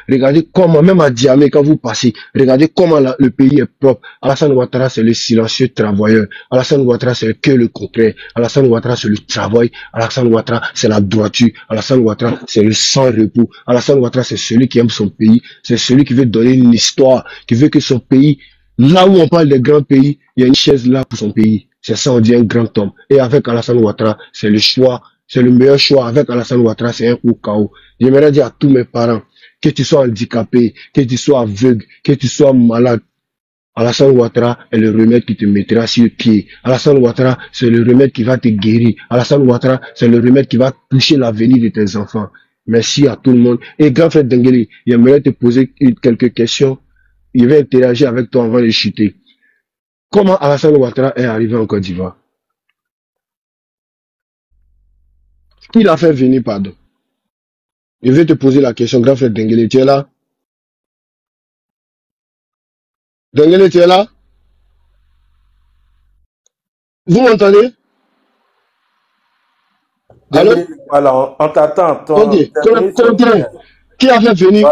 Regardez comment, même à Diamé, quand vous passez, regardez comment le pays est propre. Alassane Ouattara, c'est le silencieux travailleur. Alassane Ouattara, c'est que le concret. Alassane Ouattara, c'est le travail. Alassane Ouattara, c'est la droiture. Alassane Ouattara, c'est le sans repos. Alassane Ouattara, c'est celui qui aime son pays. C'est celui qui veut donner une histoire, qui veut que son pays, là où on parle des grands pays, il y a une chaise là pour son pays. C'est ça, on dit un grand homme. Et avec Alassane Ouattara, c'est le choix, c'est le meilleur choix. Avec Alassane Ouattara, c'est un coup KO. J'aimerais dire à tous mes parents, que tu sois handicapé, que tu sois aveugle, que tu sois malade, Alassane Ouattara est le remède qui te mettra sur pied. Alassane Ouattara, c'est le remède qui va te guérir. Alassane Ouattara, c'est le remède qui va toucher l'avenir de tes enfants. Merci à tout le monde. Et grand frère Denguele, j'aimerais te poser quelques questions. Il va interagir avec toi avant de chuter. Comment Alassane Ouattara est arrivé en Côte d'Ivoire? Qui l'a fait venir, pardon? Je vais te poser la question, grand frère Denguele, tu es là? Denguele, tu es là? Vous m'entendez? Allô? Voilà, on t'attend. Ok, contraire. Qui a fait venir,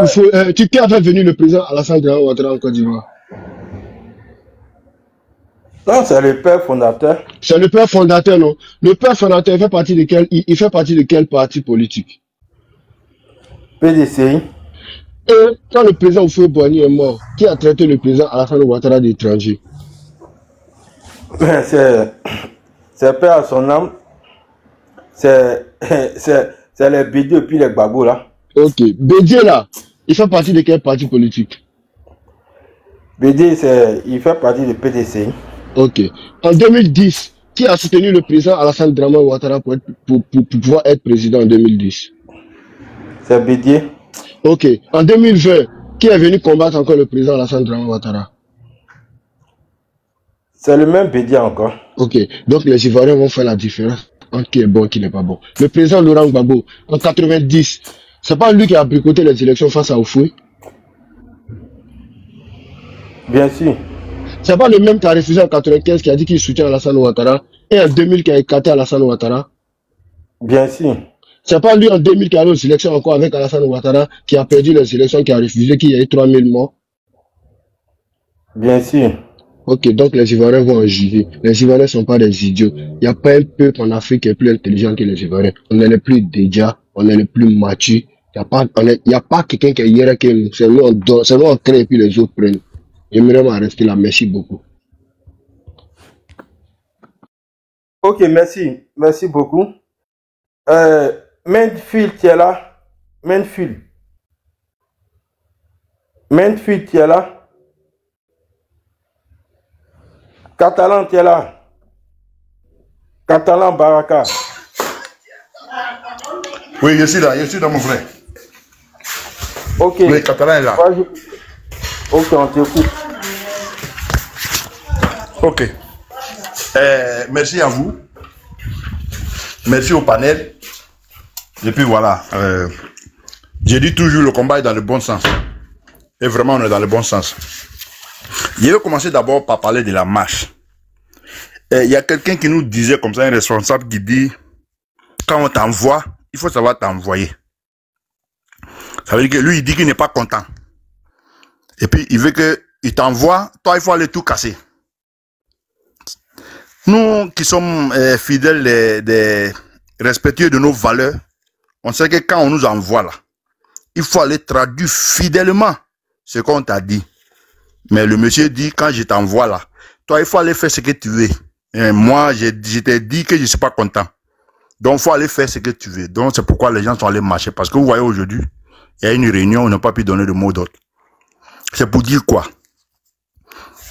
qui a fait venir le président Alassane Ouattara en Côte d'Ivoire? Non, c'est le père fondateur. C'est le père fondateur, non? Le père fondateur, il fait partie de quel parti politique? PDCI. Et quand le président Houphouët-Boigny est mort, qui a traité le président Alassane Ouattara d'étranger? C'est père à son âme. C'est les Bédié et puis les Gbagbo là. Ok. Bédié là, il fait partie de quel parti politique? Bédié, il fait partie du PDCI. Ok. En 2010, qui a soutenu le président Alassane Ouattara pour pouvoir être président en 2010? C'est Bédié. Ok. En 2020, qui est venu combattre encore le président Alassane Ouattara? C'est le même Bédié encore. Ok. Donc les Ivoiriens vont faire la différence entre qui est bon et qui n'est pas bon. Le président Laurent Gbagbo, en 90, c'est pas lui qui a bricoté les élections face à Houphouët? Bien sûr. C'est pas le même qui a refusé en 95 qui a dit qu'il soutient Alassane Ouattara et en 2000 qui a écarté Alassane Ouattara? Bien sûr. C'est pas lui en 2000 qui a allé aux élections encore avec Alassane Ouattara qui a perdu les élections, qui a refusé qu'il y ait 3000 morts? Bien sûr. Ok, donc les Ivoiriens vont en juger. Les Ivoiriens ne sont pas des idiots. Il n'y a pas un peuple en Afrique qui est plus intelligent que les Ivoiriens. On est les plus déjà, on est les plus matures. Il n'y a pas quelqu'un qui est hiérarchique que nous. C'est nous on crée et puis les autres prennent. J'aimerais m'en rester là. Merci beaucoup. Ok, merci. Merci beaucoup. Mainfield, tu es là? Mainfield, tu es là? Catalan, tu es là? Catalan Baraka. Oui, je suis là, mon frère. Ok. Le Catalan est là. Ok, on t'écoute. Ok. Merci à vous. Merci au panel. Et puis voilà. Je dis toujours, le combat est dans le bon sens. Et vraiment, on est dans le bon sens. Je vais commencer d'abord par parler de la marche. Il y a quelqu'un qui nous disait comme ça, un responsable qui dit, quand on t'envoie, il faut savoir t'envoyer. Ça veut dire que lui, il dit qu'il n'est pas content. Et puis, il veut qu'il t'envoie, toi, il faut aller tout casser. Nous qui sommes fidèles, respectueux de nos valeurs, on sait que quand on nous envoie là, il faut aller traduire fidèlement ce qu'on t'a dit. Mais le monsieur dit, quand je t'envoie là, toi, il faut aller faire ce que tu veux. Et moi, je t'ai dit que je ne suis pas content. Donc, il faut aller faire ce que tu veux. Donc, c'est pourquoi les gens sont allés marcher. Parce que vous voyez aujourd'hui, il y a une réunion, on n'a pas pu donner de mot d'ordre. C'est pour dire quoi?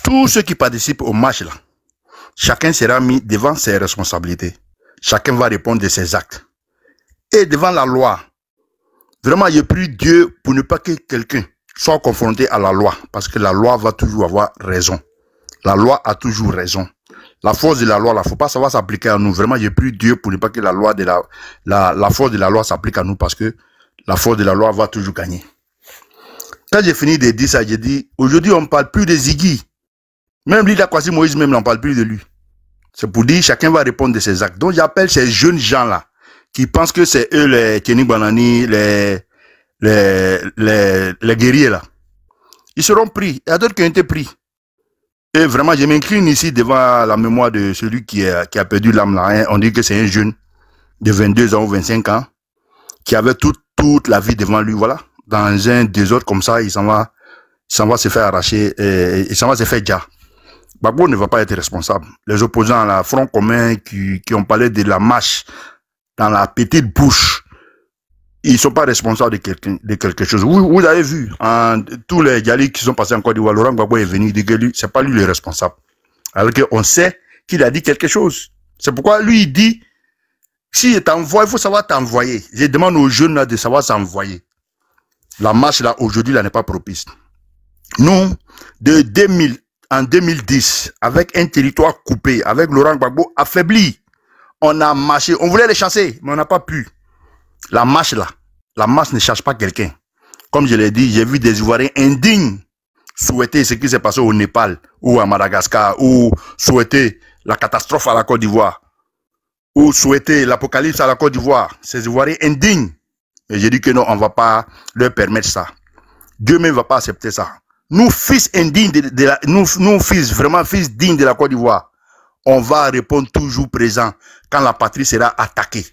Tous ceux qui participent aux marches là, chacun sera mis devant ses responsabilités. Chacun va répondre de ses actes. Et devant la loi, vraiment, je prie Dieu pour ne pas que quelqu'un soit confronté à la loi. Parce que la loi va toujours avoir raison. La loi a toujours raison. La force de la loi, il ne faut pas savoir s'appliquer à nous. Vraiment, je prie Dieu pour ne pas que la loi de la force de la loi s'applique à nous. Parce que la force de la loi va toujours gagner. Quand j'ai fini de dire ça, j'ai dit, aujourd'hui, on ne parle plus de Ziggy. Même Lila Kwasi Moïse, même, on ne parle plus de lui. C'est pour dire, chacun va répondre de ses actes. Donc, j'appelle ces jeunes gens-là, qui pensent que c'est eux, les Kenny Banani, les les guerriers là. Ils seront pris. Il y a d'autres qui ont été pris. Et vraiment, je m'incline ici devant la mémoire de celui qui a perdu l'âme là. Hein. On dit que c'est un jeune de 22 ans ou 25 ans qui avait toute la vie devant lui. Voilà. Dans un désordre comme ça, il s'en va se faire arracher, il s'en va se faire déjà. Gbagbo ne va pas être responsable. Les opposants à la Front commun qui ont parlé de la marche dans la petite bouche, ils sont pas responsables de quelque chose. Vous avez vu, tous les Djali qui sont passés en Côte d'Ivoire, Laurent Gbagbo est venu dire que lui, c'est pas lui le responsable. Alors qu'on sait qu'il a dit quelque chose. C'est pourquoi lui, il dit, si t'envoie, il faut savoir t'envoyer. Je demande aux jeunes là de savoir s'envoyer. La marche là, aujourd'hui, là, n'est pas propice. Nous, en 2010, avec un territoire coupé, avec Laurent Gbagbo affaibli, on a marché, on voulait les chasser, mais on n'a pas pu. La marche là, la marche ne cherche pas quelqu'un. Comme je l'ai dit, j'ai vu des Ivoiriens indignes souhaiter ce qui s'est passé au Népal ou à Madagascar, ou souhaiter la catastrophe à la Côte d'Ivoire, ou souhaiter l'apocalypse à la Côte d'Ivoire. Ces Ivoiriens indignes. Et j'ai dit que non, on ne va pas leur permettre ça. Dieu même ne va pas accepter ça. Nous, fils indignes, nous, fils dignes de la Côte d'Ivoire, on va répondre toujours présent quand la patrie sera attaquée.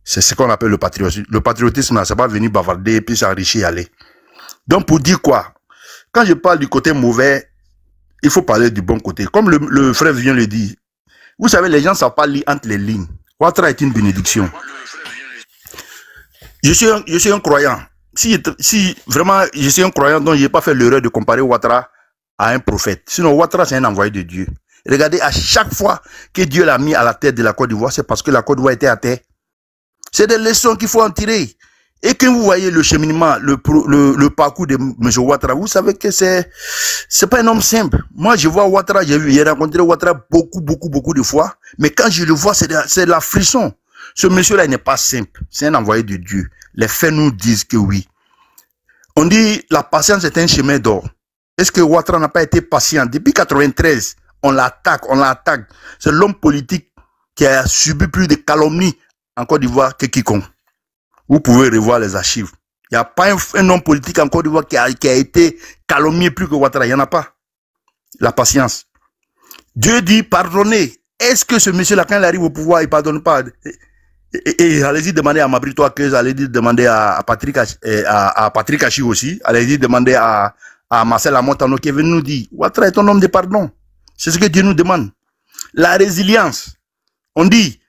C'est ce qu'on appelle le patriotisme. Le patriotisme, c'est pas venir bavarder et puis s'enrichir et aller. Donc, pour dire quoi? Quand je parle du côté mauvais, il faut parler du bon côté. Comme le frère vient le dire, vous savez, les gens ne savent pas lire entre les lignes. Ouattara est une bénédiction. Je suis un croyant. Si vraiment je suis un croyant, donc je n'ai pas fait l'erreur de comparer Ouattara à un prophète. Sinon, Ouattara, c'est un envoyé de Dieu. Regardez, à chaque fois que Dieu l'a mis à la tête de la Côte d'Ivoire, c'est parce que la Côte d'Ivoire était à terre. C'est des leçons qu'il faut en tirer. Et quand vous voyez le cheminement, le parcours de M. Ouattara, vous savez que c'est pas un homme simple. Moi, je vois Ouattara, j'ai rencontré Ouattara beaucoup de fois. Mais quand je le vois, c'est la frisson. Ce monsieur-là, il n'est pas simple. C'est un envoyé de Dieu. Les faits nous disent que oui. On dit la patience est un chemin d'or. Est-ce que Ouattara n'a pas été patient? Depuis 93, on l'attaque. C'est l'homme politique qui a subi plus de calomnies en Côte d'Ivoire que quiconque. Vous pouvez revoir les archives. Il n'y a pas un homme politique en Côte d'Ivoire qui a été calomnié plus que Ouattara. Il n'y en a pas. La patience. Dieu dit pardonner. Est-ce que ce monsieur-là, quand il arrive au pouvoir, il ne pardonne pas? Et allez-y demander à Mabrito Akez, allez-y demander à Patrick Hachi aussi, allez-y demander à Marcel Amontano qui est venu nous dire, Ouattara est un homme de pardon. C'est ce que Dieu nous demande. La résilience. On dit,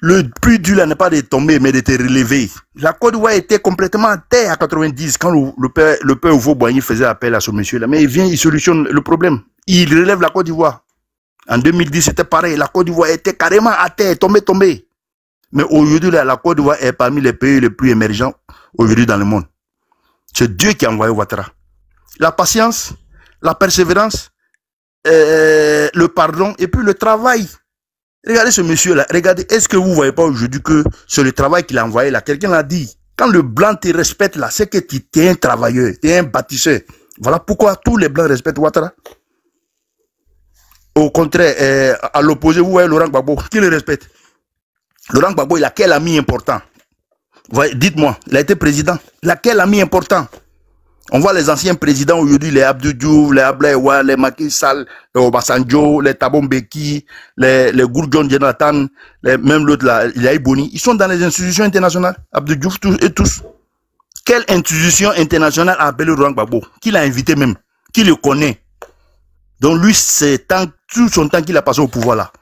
le plus dur là n'est pas de tomber, mais de te relever. La Côte d'Ivoire était complètement à terre à 90 quand le père Ouvo-Boigny faisait appel à ce monsieur-là. Mais il vient, il solutionne le problème. Il relève la Côte d'Ivoire. En 2010, c'était pareil. La Côte d'Ivoire était carrément à terre, tombée. Mais aujourd'hui, la Côte d'Ivoire est parmi les pays les plus émergents aujourd'hui dans le monde. C'est Dieu qui a envoyé Ouattara. La patience, la persévérance, le pardon et puis le travail. Regardez ce monsieur-là. Regardez, est-ce que vous ne voyez pas aujourd'hui que c'est le travail qu'il a envoyé là? Quelqu'un l'a dit. Quand le blanc te respecte là, c'est que tu es un travailleur, tu es un bâtisseur. Voilà pourquoi tous les blancs respectent Ouattara. Au contraire, à l'opposé, vous voyez Laurent Gbagbo, qui le respecte? Laurent Gbagbo, il a quel ami important? Dites-moi, il a été président. Il a quel ami important? On voit les anciens présidents aujourd'hui, les Abdou Diouf, les Ablaye Wade, les Macky Sall, les Obasanjo, les Thabo Mbeki, les Gourdjon Jonathan, même l'autre là, Yahi Boni. Ils sont dans les institutions internationales, Abdou Diouf tous. Quelle institution internationale a appelé Laurent Gbagbo? Qui l'a invité même? Qui le connaît? Donc lui, c'est tout son temps qu'il a passé au pouvoir là.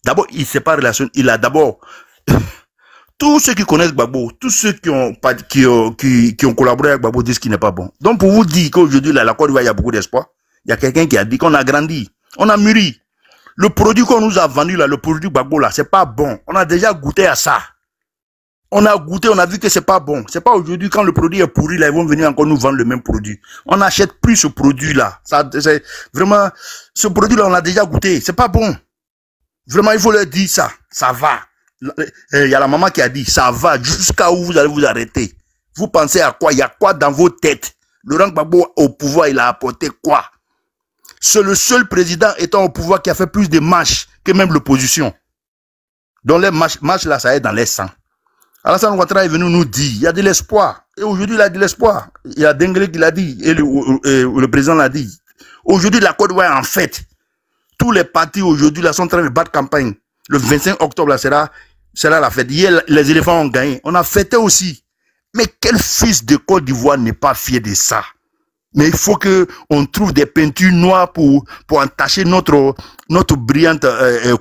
D'abord, il ne s'est pas relationné. Il a d'abord... Tous ceux qui connaissent Gbagbo, tous ceux qui ont collaboré avec Gbagbo disent qu'il n'est pas bon. Donc pour vous dire qu'aujourd'hui, la Côte d'Ivoire, il y a beaucoup d'espoir. Il y a quelqu'un qui a dit qu'on a grandi. On a mûri. Le produit qu'on nous a vendu là, le produit Gbagbo là, c'est pas bon. On a déjà goûté à ça. On a goûté, on a vu que c'est pas bon. C'est pas aujourd'hui quand le produit est pourri là, ils vont venir encore nous vendre le même produit. On n'achète plus ce produit là. Ça, c'est vraiment, ce produit là, on l'a déjà goûté. C'est pas bon. Vraiment, il faut leur dire ça. Ça va. Il y a la maman qui a dit, ça va jusqu'à où vous allez vous arrêter. Vous pensez à quoi? Il y a quoi dans vos têtes? Laurent Gbagbo au pouvoir, il a apporté quoi? C'est le seul président étant au pouvoir qui a fait plus de marches que même l'opposition. Donc les marches là, ça est dans les sangs. Alassane Ouattara est venu nous dire, il y a de l'espoir. Et aujourd'hui, il a de l'espoir. Il y a Dengue qui l'a dit, et le président l'a dit. Aujourd'hui, la Côte d'Ivoire, en fait, tous les partis aujourd'hui là sont en train de battre campagne. Le 25 octobre, là, sera la fête. Hier, les éléphants ont gagné. On a fêté aussi. Mais quel fils de Côte d'Ivoire n'est pas fier de ça? Mais il faut qu'on trouve des peintures noires pour entacher notre brillante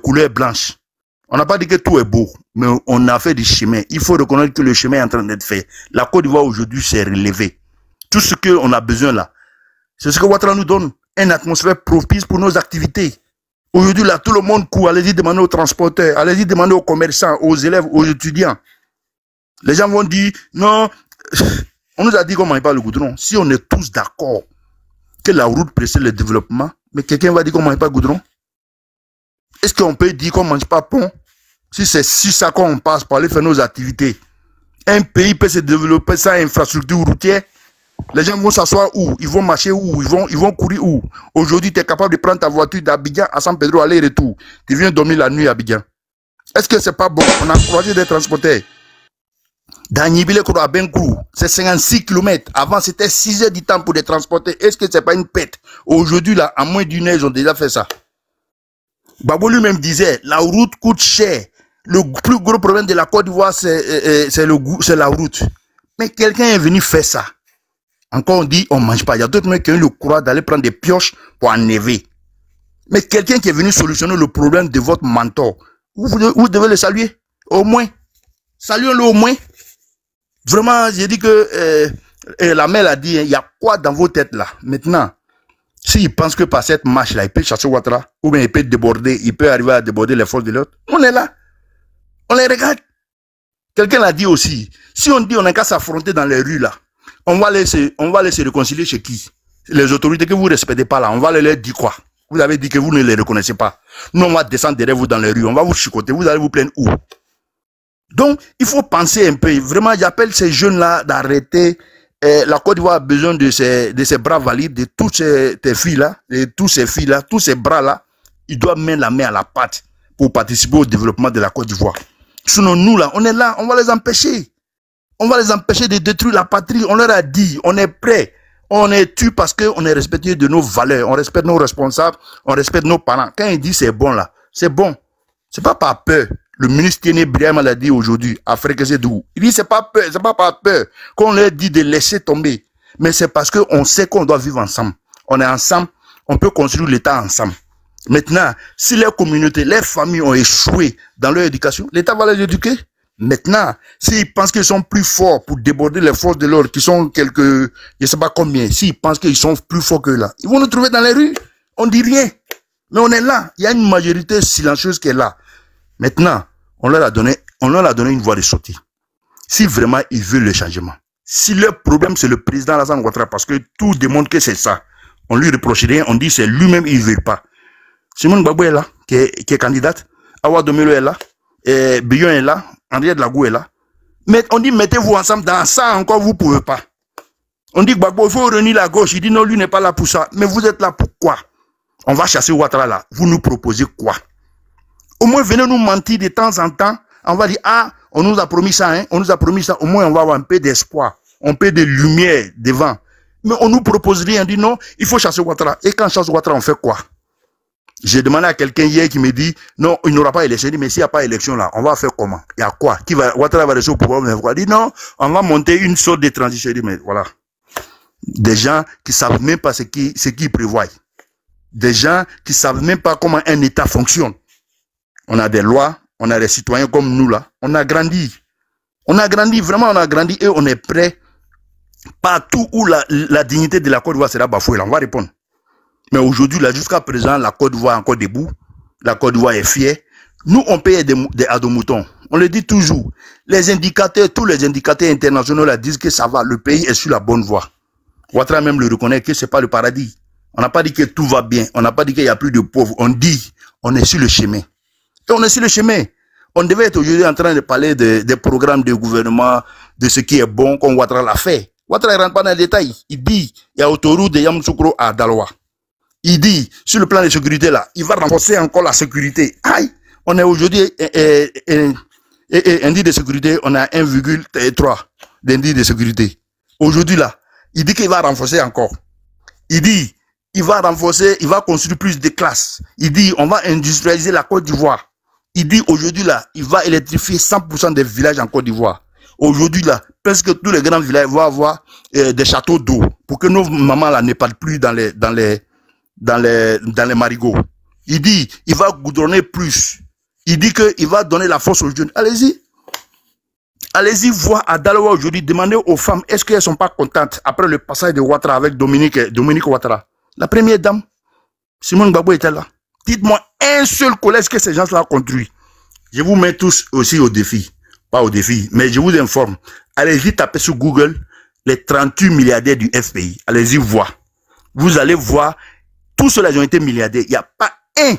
couleur blanche. On n'a pas dit que tout est beau, mais on a fait du chemin. Il faut reconnaître que le chemin est en train d'être fait. La Côte d'Ivoire aujourd'hui s'est relevée. Tout ce qu'on a besoin là, c'est ce que Ouattara nous donne. Une atmosphère propice pour nos activités. Aujourd'hui là, tout le monde court. Allez-y demander aux transporteurs, allez-y demander aux commerçants, aux élèves, aux étudiants. Les gens vont dire, non, on nous a dit qu'on ne mange pas le goudron. Si on est tous d'accord que la route précède le développement, mais quelqu'un va dire qu'on ne mange pas le goudron. Est-ce qu'on peut dire qu'on ne mange pas pont? Si c'est sur ça qu'on passe pour aller faire nos activités, un pays peut se développer sans infrastructure routière. Les gens vont s'asseoir où? Ils vont marcher où? Ils vont courir où? Aujourd'hui, tu es capable de prendre ta voiture d'Abidjan à San Pedro, aller-retour. Tu viens dormir la nuit à Abidjan. Est-ce que c'est pas bon? On a croisé des transporteurs. Dans Nibile à Benkou, c'est 56 km. Avant, c'était 6 heures du temps pour les transporter. Est-ce que c'est pas une pète? Aujourd'hui, là, en moins d'une heure, ils ont déjà fait ça. Babo lui-même disait, la route coûte cher. Le plus gros problème de la Côte d'Ivoire, c'est la route. Mais quelqu'un est venu faire ça. Encore on dit, on mange pas. Il y a d'autres mecs qui ont eu le courage d'aller prendre des pioches pour enlever. Mais quelqu'un qui est venu solutionner le problème de votre mentor, vous devez le saluer. Au moins. Saluez-le au moins. Vraiment, j'ai dit que la mère a dit, il y a quoi dans vos têtes là? Maintenant, s'il pense que par cette marche-là, il peut chasser Ouattara, ou bien il peut déborder, il peut arriver à déborder les forces de l'autre, on est là. On les regarde. Quelqu'un l'a dit aussi, si on dit on n'a qu'à s'affronter dans les rues là, on va aller se réconcilier chez qui? Les autorités que vous ne respectez pas là, on va leur dire quoi? Vous avez dit que vous ne les reconnaissez pas. Nous, on va descendre derrière vous dans les rues, on va vous chicoter, vous allez vous plaindre où? Donc, il faut penser un peu. Vraiment, j'appelle ces jeunes-là d'arrêter. La Côte d'Ivoire a besoin de ces bras valides, de toutes ces filles-là, de tous ces filles-là, tous ces bras-là. Ils doivent mettre la main à la pâte pour participer au développement de la Côte d'Ivoire. Sinon, nous, là, on est là, on va les empêcher. On va les empêcher de détruire la patrie. On leur a dit, on est prêt. On est tué parce qu'on est respectueux de nos valeurs. On respecte nos responsables, on respecte nos parents. Quand ils disent c'est bon, là, c'est bon. C'est pas par peur. Le ministre Tiene Briama l'a dit aujourd'hui, Afrique c'est d'où. Il dit c'est pas peur, c'est pas par peur qu'on leur dit de laisser tomber. Mais c'est parce qu'on sait qu'on doit vivre ensemble. On est ensemble, on peut construire l'État ensemble. Maintenant, si les communautés, les familles ont échoué dans leur éducation, l'État va les éduquer. Maintenant, s'ils pensent qu'ils sont plus forts pour déborder les forces de l'ordre, qui sont quelques, je sais pas combien, s'ils pensent qu'ils sont plus forts que là, ils vont nous trouver dans les rues. On dit rien. Mais on est là. Il y a une majorité silencieuse qui est là. Maintenant, on leur a donné une voie de sortie. Si vraiment ils veulent le changement. Si leur problème c'est le président Alassane Ouattara, parce que tout démontre que c'est ça. On lui reproche rien, on dit c'est lui-même il veut pas. Simone Gbagbo est là, qui est candidate. Awa Domelo est là. Bion est là. André Dlagou est là. Mais on dit mettez-vous ensemble dans ça encore vous pouvez pas. On dit Gbagbo il faut réunir la gauche. Il dit non lui n'est pas là pour ça. Mais vous êtes là pour quoi? On va chasser Ouattara là. Vous nous proposez quoi? Au moins, venez nous mentir de temps en temps. On va dire, ah, on nous a promis ça, hein, on nous a promis ça. Au moins, on va avoir un peu d'espoir, un peu de lumière devant. Mais on nous propose rien. On dit non, il faut chasser Ouattara. Et quand on chasse Ouattara, on fait quoi? J'ai demandé à quelqu'un hier qui me dit, non, il n'y aura pas élection. Je dis, mais s'il n'y a pas élection là, on va faire comment? Il y a quoi? Ouattara va rester au pouvoir? Il dit, non, on va monter une sorte de transition. Je dis, mais voilà. Des gens qui savent même pas ce qu'ils prévoient. Des gens qui savent même pas comment un État fonctionne. On a des lois, on a des citoyens comme nous là. On a grandi. On a grandi, vraiment on a grandi et on est prêt. Partout où la dignité de la Côte d'Ivoire sera bafouée, là, on va répondre. Mais aujourd'hui, là, jusqu'à présent, la Côte d'Ivoire est encore debout. La Côte d'Ivoire est fière. Nous, on paye des moutons. On le dit toujours. Les indicateurs, tous les indicateurs internationaux là, disent que ça va. Le pays est sur la bonne voie. Ouattara même le reconnaît que c'est pas le paradis. On n'a pas dit que tout va bien. On n'a pas dit qu'il n'y a plus de pauvres. On dit, on est sur le chemin. Et on est sur le chemin. On devait être aujourd'hui en train de parler des programmes de gouvernement, de ce qui est bon, comme Ouattara l'a fait. Ouattara ne rentre pas dans les détails. Il dit, il y a autoroute de Yamoussoukro à Daloa. Il dit, sur le plan de sécurité là, il va renforcer encore la sécurité. Aïe, on est aujourd'hui Et indice de sécurité, on a 1,3 d'indice de sécurité. Aujourd'hui, là, il dit qu'il va renforcer encore. Il dit, il va renforcer, il va construire plus de classes. Il dit, on va industrialiser la Côte d'Ivoire. Il dit, aujourd'hui, là, il va électrifier 100% des villages en Côte d'Ivoire. Aujourd'hui, là, presque tous les grands villages vont avoir des châteaux d'eau pour que nos mamans, là, ne partent plus dans les marigots. Il dit, il va goudronner plus. Il dit qu'il va donner la force aux jeunes. Allez-y. Allez-y voir à Daloa aujourd'hui, demandez aux femmes, est-ce qu'elles ne sont pas contentes après le passage de Ouattara avec Dominique Ouattara. La première dame, Simone Gbagbo était là. Dites-moi un seul collège que ces gens-là ont construit. Je vous mets tous aussi au défi. Pas au défi, mais je vous informe. Allez-y taper sur Google les 38 milliardaires du FPI. Allez-y voir. Vous allez voir, tous ceux-là ont été milliardaires. Il n'y a pas un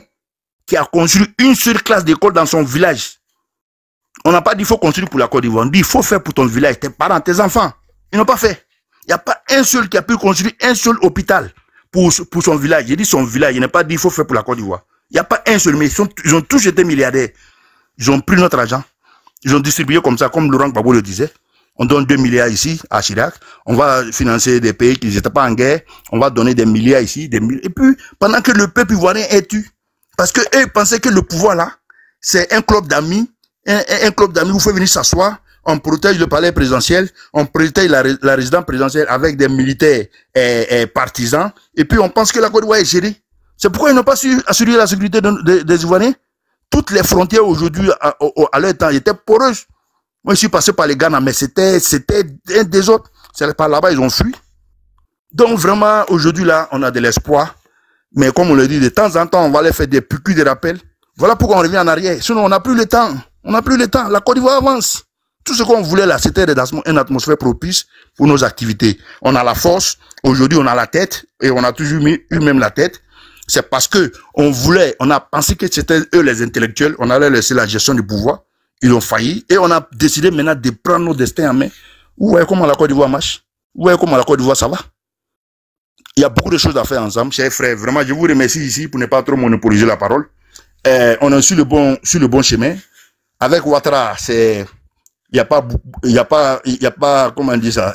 qui a construit une seule classe d'école dans son village. On n'a pas dit qu'il faut construire pour la Côte d'Ivoire. On dit qu'il faut faire pour ton village, tes parents, tes enfants. Ils n'ont pas fait. Il n'y a pas un seul qui a pu construire un seul hôpital pour son village. J'ai dit son village, il n'a pas dit qu'il faut faire pour la Côte d'Ivoire. Il n'y a pas un seul, mais ils ont tous été milliardaires. Ils ont pris notre argent. Ils ont distribué comme ça, comme Laurent Gbagbo le disait. On donne 2 milliards ici, à Chirac. On va financer des pays qui n'étaient pas en guerre. On va donner des milliards ici. Et puis, pendant que le peuple ivoirien est tué, parce qu'eux pensaient que le pouvoir là, c'est un club d'amis. Un club d'amis où il faut venir s'asseoir, on protège le palais présidentiel, on protège la résidence présidentielle avec des militaires partisans, et puis on pense que la Côte d'Ivoire est gérée. C'est pourquoi ils n'ont pas su assurer la sécurité des Ivoiriens. Toutes les frontières aujourd'hui, à leur temps, étaient poreuses. Moi, je suis passé par les Ghana, mais c'était un des autres. C'est par là-bas, ils ont fui. Donc vraiment, aujourd'hui, là, on a de l'espoir. Mais comme on le dit, de temps en temps, on va aller faire des piqûres de rappel. Voilà pourquoi on revient en arrière. Sinon, on n'a plus le temps. On n'a plus le temps. La Côte d'Ivoire avance. Tout ce qu'on voulait là, c'était une atmosphère propice pour nos activités. On a la force. Aujourd'hui, on a la tête. Et on a toujours eu même la tête. C'est parce que on a pensé que c'était eux les intellectuels. On allait laisser la gestion du pouvoir. Ils ont failli. Et on a décidé maintenant de prendre nos destins en main. Vous voyez comment la Côte d'Ivoire marche? Vous voyez comment la Côte d'Ivoire ça va? Il y a beaucoup de choses à faire ensemble, chers frères. Vraiment, je vous remercie ici pour ne pas trop monopoliser la parole. On est sur le bon chemin. Avec Ouattara, il y a pas, comment on dit ça?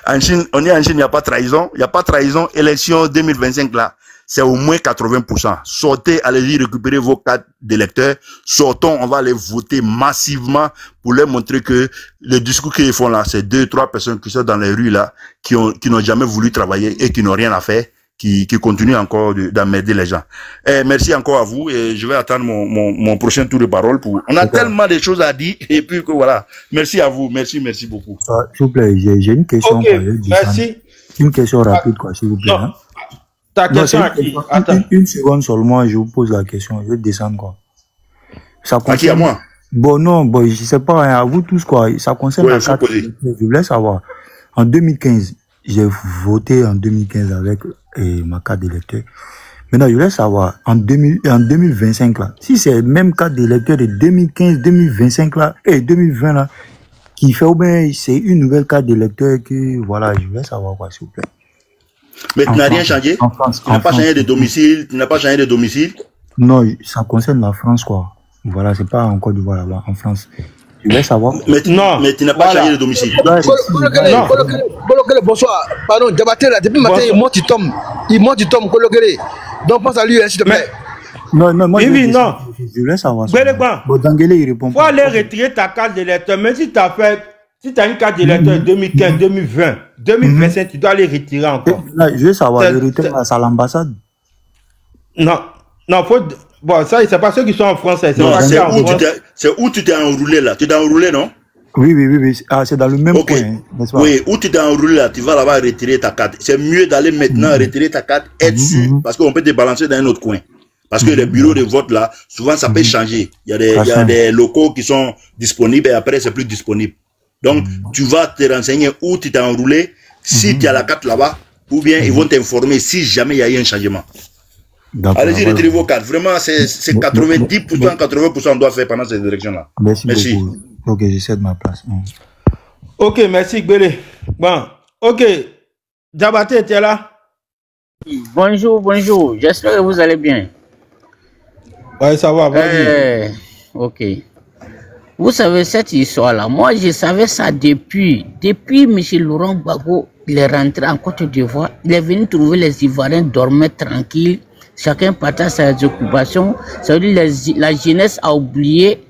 En Chine, on est en Chine, il n'y a pas trahison. Il n'y a pas trahison. Élection 2025 là, c'est au moins 80%. Sortez, allez-y récupérer vos cartes d'électeurs. Sortons, on va aller voter massivement pour leur montrer que le discours qu'ils font là, c'est 2-3 personnes qui sont dans les rues là, qui n'ont jamais voulu travailler et qui n'ont rien à faire. Qui continue encore d'emmerder les gens. Merci encore à vous et je vais attendre mon prochain tour de parole on a tellement de choses à dire et puis que voilà. Merci à vous. Merci beaucoup. S'il vous plaît, j'ai une question. Ok, merci. Une question rapide, quoi, s'il vous plaît. Non. Ta question à qui? Attends. Une seconde seulement, je vous pose la question. Je vais descendre, quoi. Ça concerne... À qui, à moi? Bon, non, bon, je sais pas, hein, à vous tous, quoi. Ça concerne la carte. Je voulais savoir. En 2015, j'ai voté en 2015 avec ma carte d'électeur. Maintenant, je voulais savoir, en 2025, là, si c'est le même carte d'électeur de 2015, 2025, là, et 2020, là, qui fait, ou bien, c'est une nouvelle carte d'électeur que, voilà, je voulais savoir, quoi, s'il vous plaît. Mais tu n'as rien changé? Tu n'as pas changé de domicile? Tu n'as pas changé de domicile? Non, ça concerne la France, quoi. Voilà, c'est pas en Côte d'Ivoire, là-bas, en France. Je voulais savoir. Mais tu n'as pas changé de domicile. Bonsoir. Pardon, Diabaté là, depuis le matin, il monte, il tombe, Kologere. Donc pense à lui, s'il te plaît. Non, moi je voulais savoir. Bon, Dangele, il répond. Faut aller retirer ta carte d'électeur. Mais si tu as une carte d'électeur 2015, 2020, 2025, tu dois aller retirer encore. Je veux savoir, le retrait à l'ambassade. Non, faut. Bon, ça, c'est pas ceux qui sont en France. C'est où tu t'es enroulé là? Tu t'es enroulé, non? Oui. Ah, c'est dans le même coin. Oui, où tu t'es enroulé là, tu vas là-bas retirer ta carte. C'est mieux d'aller maintenant retirer ta carte, être sûr, parce qu'on peut te balancer dans un autre coin. Parce que les bureaux de vote là, souvent ça peut changer. Il y a des locaux qui sont disponibles et après c'est plus disponible. Donc, tu vas te renseigner où tu t'es enroulé, si tu as la carte là-bas, ou bien ils vont t'informer si jamais il y a eu un changement. Allez-y, retirez vos cartes. Vraiment, c'est 90%, 80% on doit faire pendant cette élection-là. Merci beaucoup. Ok, j'essaie de ma place. Ok, merci, Gbele. Bon, ok. Diabaté, tu es là? Bonjour. J'espère que vous allez bien. Oui, ça va, vas-y. Ok. Vous savez, cette histoire-là, moi, je savais ça depuis M. Laurent Gbagbo, il est rentré en Côte d'Ivoire, il est venu trouver les Ivoiriens dormaient tranquilles, chacun partait à ses occupations. Ça veut dire que la jeunesse a oublié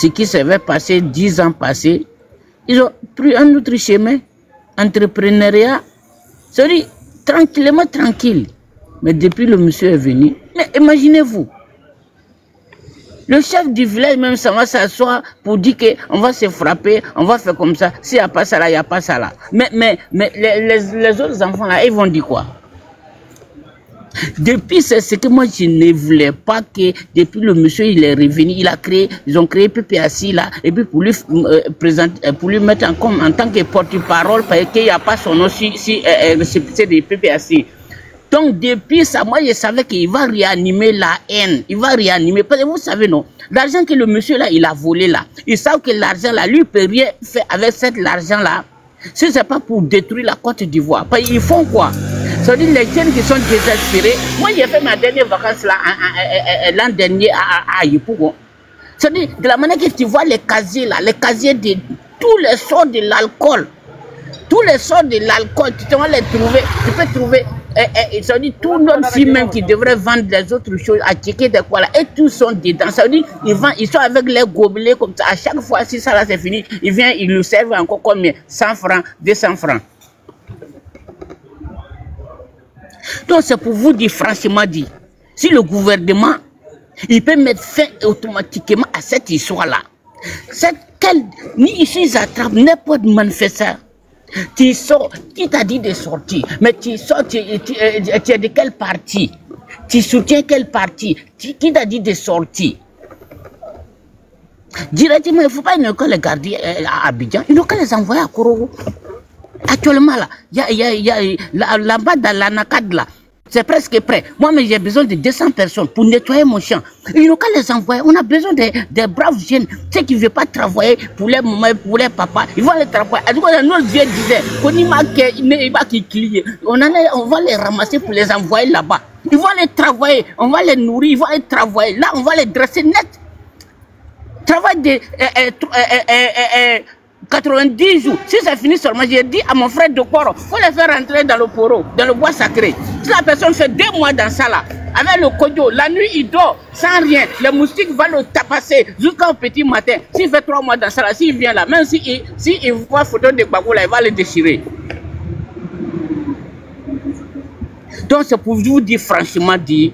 ce qui s'avait passé 10 ans passés. Ils ont pris un autre chemin, entrepreneuriat, ça veut dire tranquillement tranquille. Mais depuis le monsieur est venu, mais imaginez-vous, le chef du village même, ça va s'asseoir pour dire qu'on va se frapper, on va faire comme ça. S'il n'y a pas ça là, il n'y a pas ça là. Mais les autres enfants là, ils vont dire quoi? Depuis, c'est ce que moi je ne voulais pas que, depuis le monsieur il est revenu, ils ont créé PPAC là, et puis pour lui présenter, pour lui mettre en tant que porte-parole, parce qu'il n'y a pas son nom si c'est des PPAC. Donc, depuis ça, moi, je savais qu'il va réanimer la haine. Il va réanimer. Parce que vous savez, non, l'argent que le monsieur, là, il a volé, là, ils savent que l'argent, là, lui, ne peut rien faire avec cet argent-là. Si ce n'est pas pour détruire la Côte d'Ivoire. Parce qu'ils font quoi? Ça veut dire les jeunes qui sont désespérés. Moi, j'ai fait ma dernière vacance, là, l'an dernier, à Yopougon. Ça veut dire, de la manière que tu vois les casiers, là, les casiers de tous les sorts de l'alcool. Tous les sorts de l'alcool, tu vas les trouver, tu peux trouver. Ça veut dire tout le monde ici même qui devrait vendre les autres choses à checker des quoi là, et tous sont dedans. Ça veut dire ils sont avec les gobelets comme ça. À chaque fois, si ça là c'est fini, ils viennent, ils nous servent encore combien? 100 francs, 200 francs. Donc c'est pour vous dire franchement dit, si le gouvernement, il peut mettre fin automatiquement à cette histoire-là. Ni ici ils attrapent n'importe manifestant. Tu sors, qui t'a dit de sortir? Mais tu sors, tu es de quel parti? Tu soutiens quel parti? Qui t'a dit de sortir? Directement, il ne faut pas que les garder à Abidjan, il faut que les envoyer à Korogo. Actuellement, là, là-bas dans l'anacade, là, c'est presque prêt. Moi, mais j'ai besoin de 200 personnes pour nettoyer mon champ. Il faut que les envoyer. On a besoin des braves jeunes, ceux qui ne veulent pas travailler pour les mamans, pour les papas. Ils vont les travailler. Notre vieux disait, on va les ramasser pour les envoyer là-bas. Ils vont les travailler, on va les nourrir, ils vont les travailler. Là, on va les dresser net. Travail de 90 jours. Si ça finit seulement, j'ai dit à mon frère de Koro, il faut les faire rentrer dans le poro, dans le bois sacré. Si la personne fait 2 mois dans ça là, avec le kodio, la nuit il dort sans rien, les moustiques vont le tapasser jusqu'au petit matin. S'il fait 3 mois dans ça là, s'il vient là, même s'il voit photo de Gbagbo là, il va le déchirer. Donc c'est pour vous dire franchement dire,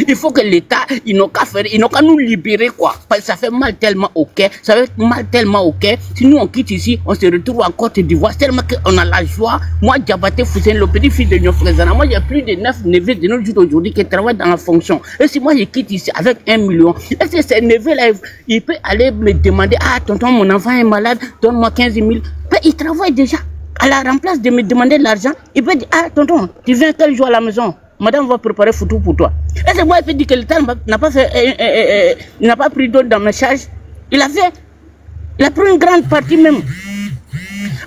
il faut que l'État, ils n'ont qu'à faire, ils n'ont qu'à nous libérer quoi. Parce que ça fait mal tellement au cœur, ça fait mal tellement au cœur. Si nous on quitte ici, on se retrouve en Côte d'Ivoire, tellement qu'on a la joie. Moi, Diabaté Foussène, le petit-fils de Nyon Frezana, moi j'ai plus de 9 neveux de nos jours d'aujourd'hui qui travaillent dans la fonction. Et si moi je quitte ici avec 1 million, est-ce que ces neveux-là, il peut aller me demander, ah tonton, mon enfant est malade, donne-moi 15 000. Mais il travaille déjà. À la remplace de me demander de l'argent, il peut dire, ah tonton, tu viens quel jour à la maison? Madame va préparer photo pour toi. Et c'est moi qui dit que l'État n'a pas fait, il n'a pas pris d'autres dans mes charges. Il a pris une grande partie même.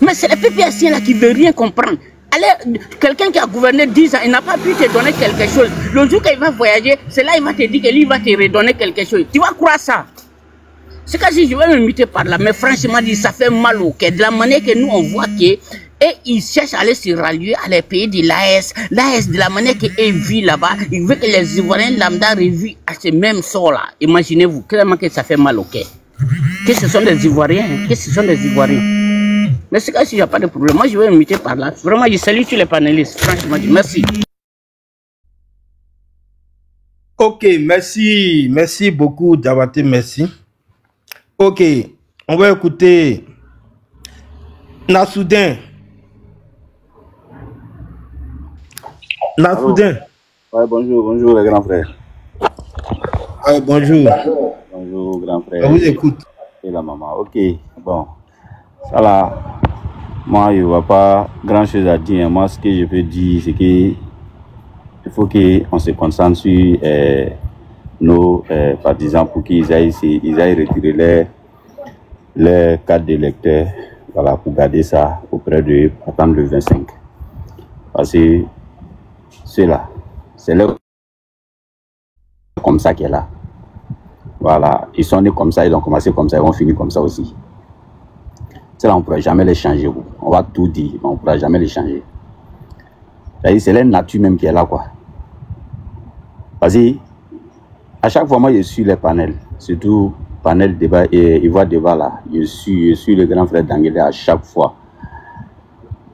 Mais c'est les PPAC là qui ne veut rien comprendre. Quelqu'un qui a gouverné 10 ans, il n'a pas pu te donner quelque chose. Le jour qu'il va voyager, c'est là qu'il va te dire que lui va te redonner quelque chose. Tu vas croire ça? C'est que si je vais me muter par là, mais franchement, ça fait mal au cœur. De la manière que nous on voit que. Et ils cherchent à aller se rallier à les pays de l'AS. L'AS, de la manière qu'ils vivent là-bas, ils veulent que les Ivoiriens lambda revivent à ce même sort-là. Imaginez-vous, clairement que ça fait mal au cœur. Que ce sont des Ivoiriens, que ce sont des Ivoiriens. Mais c'est que si il n'y a pas de problème, moi je vais me muter par là. Vraiment, je salue tous les panélistes. Franchement, merci. Ok, merci. Merci beaucoup, Diabaté, merci. Ok, on va écouter Nassoudin. Nassoudin. Ouais, bonjour les grands frères. Ouais, bonjour. Bonjour grand frère. On vous écoute. Et la maman, ok. Bon, ça là, moi il n'y a pas grand chose à dire. Moi ce que je peux dire, c'est qu'il faut qu'on se concentre sur nos partisans pour qu'ils aillent retirer les cartes d'électeurs, voilà, pour garder ça auprès de, attendre le 25. Parce que c'est là, c'est là comme ça qu'elle est là. Voilà, ils sont nés comme ça, ils ont commencé comme ça, ils vont finir comme ça aussi. Ça, on ne pourra jamais les changer. On va tout dire, mais on ne pourra jamais les changer. C'est leur nature même qui est là, quoi. Parce que, à chaque fois, moi, je suis les panels, surtout panel débat et Ivoire débat là. Je suis le grand frère d'Anguélé à chaque fois.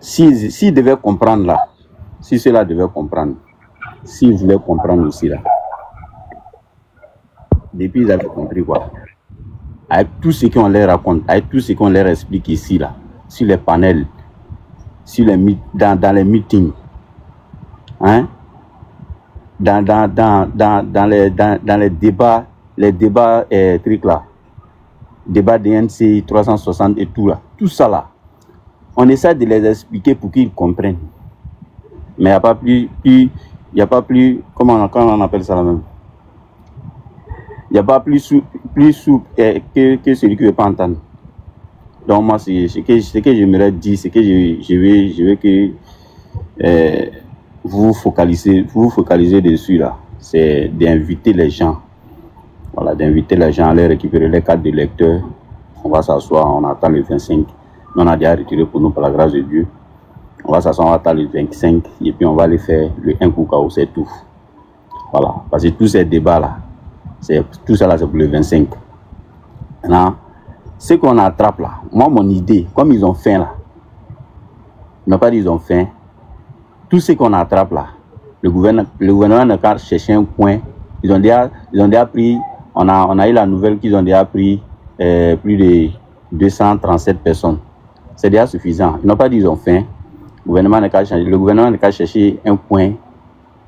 S'ils devaient comprendre là, si ceux-là devaient comprendre, s'ils voulaient comprendre aussi là, depuis ils avaient compris quoi. Avec tout ce qu'on leur raconte, avec tout ce qu'on leur explique ici là, sur les panels, sur les, dans les meetings, hein, dans les débats trucs là, débats DNC 360 et tout là, tout ça là, on essaie de les expliquer pour qu'ils comprennent. Mais il n'y a pas plus, comment on appelle ça là même? Il n'y a pas plus souple que celui qui ne veut pas entendre. Donc moi, ce que j'aimerais dire, c'est que je veux que vous focalisez dessus là. C'est d'inviter les gens. Voilà, d'inviter les gens à aller récupérer les cartes de lecteurs. On va s'asseoir, on attend le 25. On a déjà retiré pour nous par la grâce de Dieu. On va s'asseoir, on va attendre le 25 et puis on va aller faire le 1 coup KO, c'est tout. Voilà, parce que tous ces débats là, tout ça là c'est pour le 25. Maintenant, ce qu'on attrape là, moi mon idée, comme ils ont faim là, ils n'ont pas dit ils ont faim, tout ce qu'on attrape là, le gouvernement n'a qu'à chercher un coin, ils ont déjà pris, on a eu la nouvelle qu'ils ont déjà pris plus de 237 personnes. C'est déjà suffisant. Ils n'ont pas dit ils ont faim. Le gouvernement n'a qu'à chercher un coin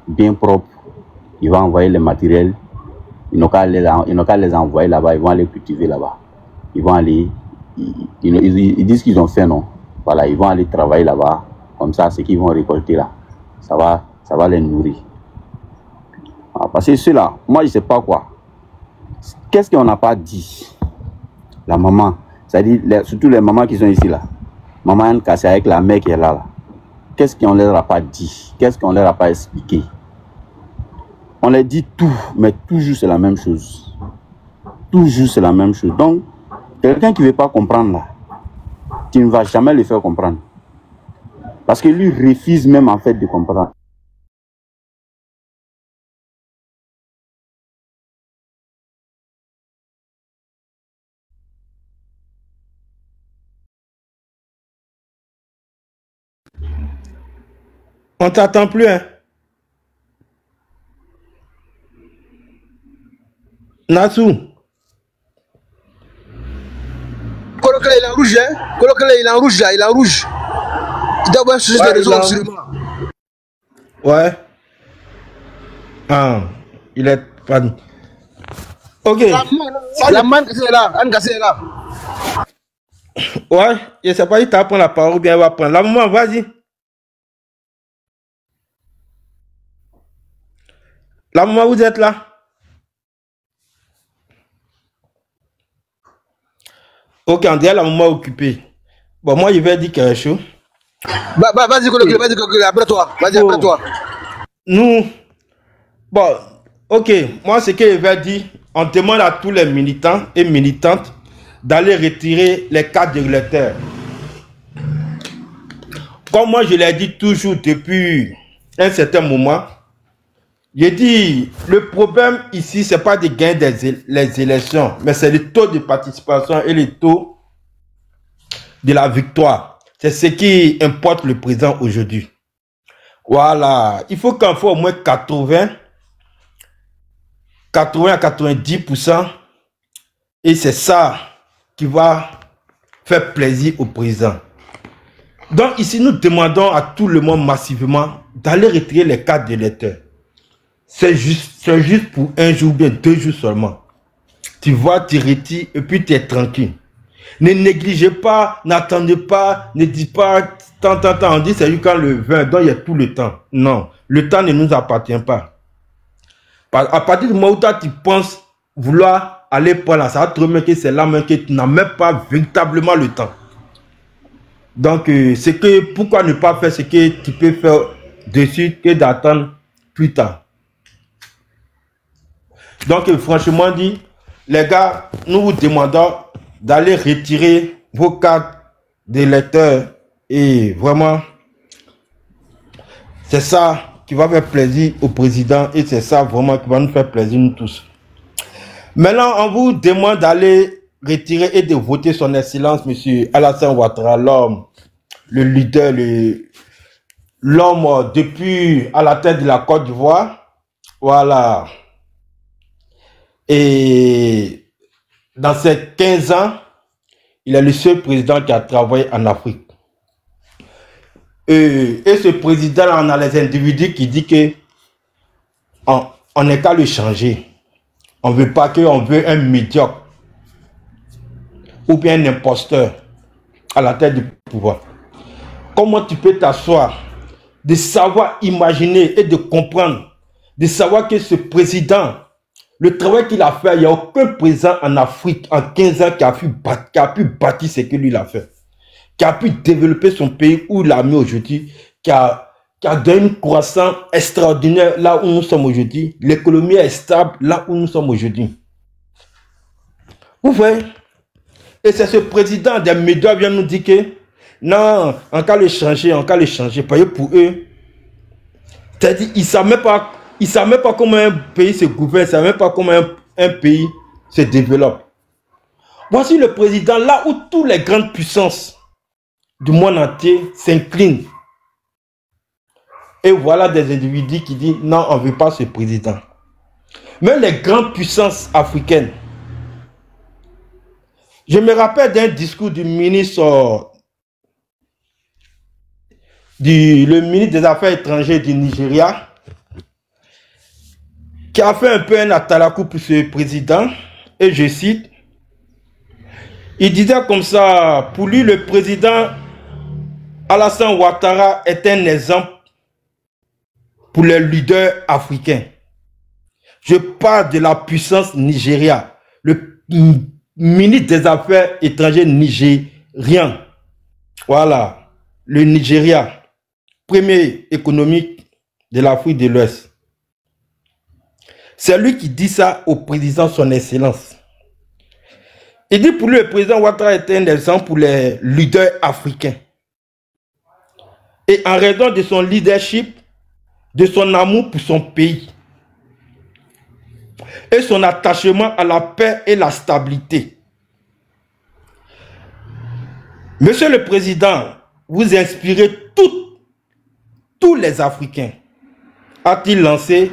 bien propre. Il va envoyer les matériels. Ils n'ont qu'à les envoyer là-bas. Ils vont aller cultiver là-bas. Ils vont aller. Ils disent qu'ils ont faim, non? Voilà, ils vont aller travailler là-bas. Comme ça, ce qu'ils vont récolter là, ça va les nourrir. Voilà, parce que ceux-là, moi je ne sais pas quoi. Qu'est-ce qu'on n'a pas dit? La maman, c'est-à-dire surtout les mamans qui sont ici là. Maman Anne Kassé avec la mère qui est là. Qu'est-ce qu'on leur a pas dit? Qu'est-ce qu'on leur a pas expliqué? On leur dit tout, mais toujours c'est la même chose. Toujours c'est la même chose. Donc, quelqu'un qui ne veut pas comprendre là, tu ne vas jamais le faire comprendre. Parce que lui refuse même en fait de comprendre. On t'attend plus, hein? Nassou. Colocale, il est en rouge, hein? Colocale, il est en rouge, là, il est en rouge. Il doit avoir chercher des raisons absolument. Ouais. Ah, il est pas. Ok. La manne est là, Anne Kassé est là. Ouais, je sais pas si tu prendre la parole ou bien elle va prendre. La maman, vas-y. La maman, vous êtes là? Ok, on dirait la maman occupée. Bon, moi, je vais dire quelque chose. Vas-y, Colocale, après toi. Vas-y, après toi. Nous, bon, ok, moi, ce que je vais dire, on demande à tous les militants et militantes d'aller retirer les cartes de lecteurs. Comme moi, je l'ai dit toujours depuis un certain moment, j'ai dit, le problème ici, ce n'est pas de gagner les élections, mais c'est le taux de participation et le taux de la victoire. C'est ce qui importe le président aujourd'hui. Voilà, il faut qu'on fasse au moins 80 à 90%, et c'est ça qui va faire plaisir au président. Donc ici, nous demandons à tout le monde massivement d'aller retirer les cartes d'électeurs. C'est juste pour un jour, bien 2 jours seulement. Tu vois, tu retires et puis tu es tranquille. Ne négligez pas, n'attendez pas, ne dites pas, tant, on dit c'est juste quand le 20, donc il y a tout le temps. Non, le temps ne nous appartient pas. À partir du moment où toi tu penses vouloir aller par là, ça va te remettre que c'est là même que tu n'as même pas véritablement le temps. Donc, pourquoi ne pas faire ce que tu peux faire dessus que d'attendre plus tard. Donc, franchement dit, les gars, nous vous demandons d'aller retirer vos cartes d'électeurs. Et vraiment, c'est ça qui va faire plaisir au président. Et c'est ça vraiment qui va nous faire plaisir, nous tous. Maintenant, on vous demande d'aller retirer et de voter son excellence, M. Alassane Ouattara, l'homme, le leader, l'homme depuis à la tête de la Côte d'Ivoire. Voilà. Et dans ces 15 ans, il est le seul président qui a travaillé en Afrique. Et ce président, on a les individus qui disent que on n'est qu'à le changer. On veut pas qu'on veut un médiocre ou bien un imposteur à la tête du pouvoir. Comment tu peux t'asseoir, de savoir imaginer et de comprendre, de savoir que ce président, le travail qu'il a fait, il n'y a aucun président en Afrique en 15 ans qui a pu bâtir ce que lui il a fait, qui a pu développer son pays où il a mis aujourd'hui, qui a donné une croissance extraordinaire là où nous sommes aujourd'hui. L'économie est stable là où nous sommes aujourd'hui. Vous voyez? Et c'est ce président des médias vient nous dire que non, on peut le changer, on peut le changer. Parce que pour eux, c'est-à-dire ils ne savent même pas comment un pays se gouverne, ils ne savent même pas comment un pays se développe. Voici le président là où toutes les grandes puissances du monde entier s'inclinent. Et voilà des individus qui disent non, on ne veut pas ce président. Même les grandes puissances africaines. Je me rappelle d'un discours du ministre, le ministre des Affaires étrangères du Nigeria, qui a fait un peu un atalakou pour ce président. Et je cite, il disait comme ça, pour lui le président Alassane Ouattara est un exemple pour les leaders africains. Je parle de la puissance Nigeria. Le ministre des Affaires étrangères nigérien. Voilà. Le Nigeria. Premier économique de l'Afrique de l'Ouest. C'est lui qui dit ça au président son excellence. Il dit pour lui le président Ouattara est un exemple pour les leaders africains. Et en raison de son leadership, de son amour pour son pays et son attachement à la paix et la stabilité. Monsieur le Président, vous inspirez tous les Africains, a-t-il lancé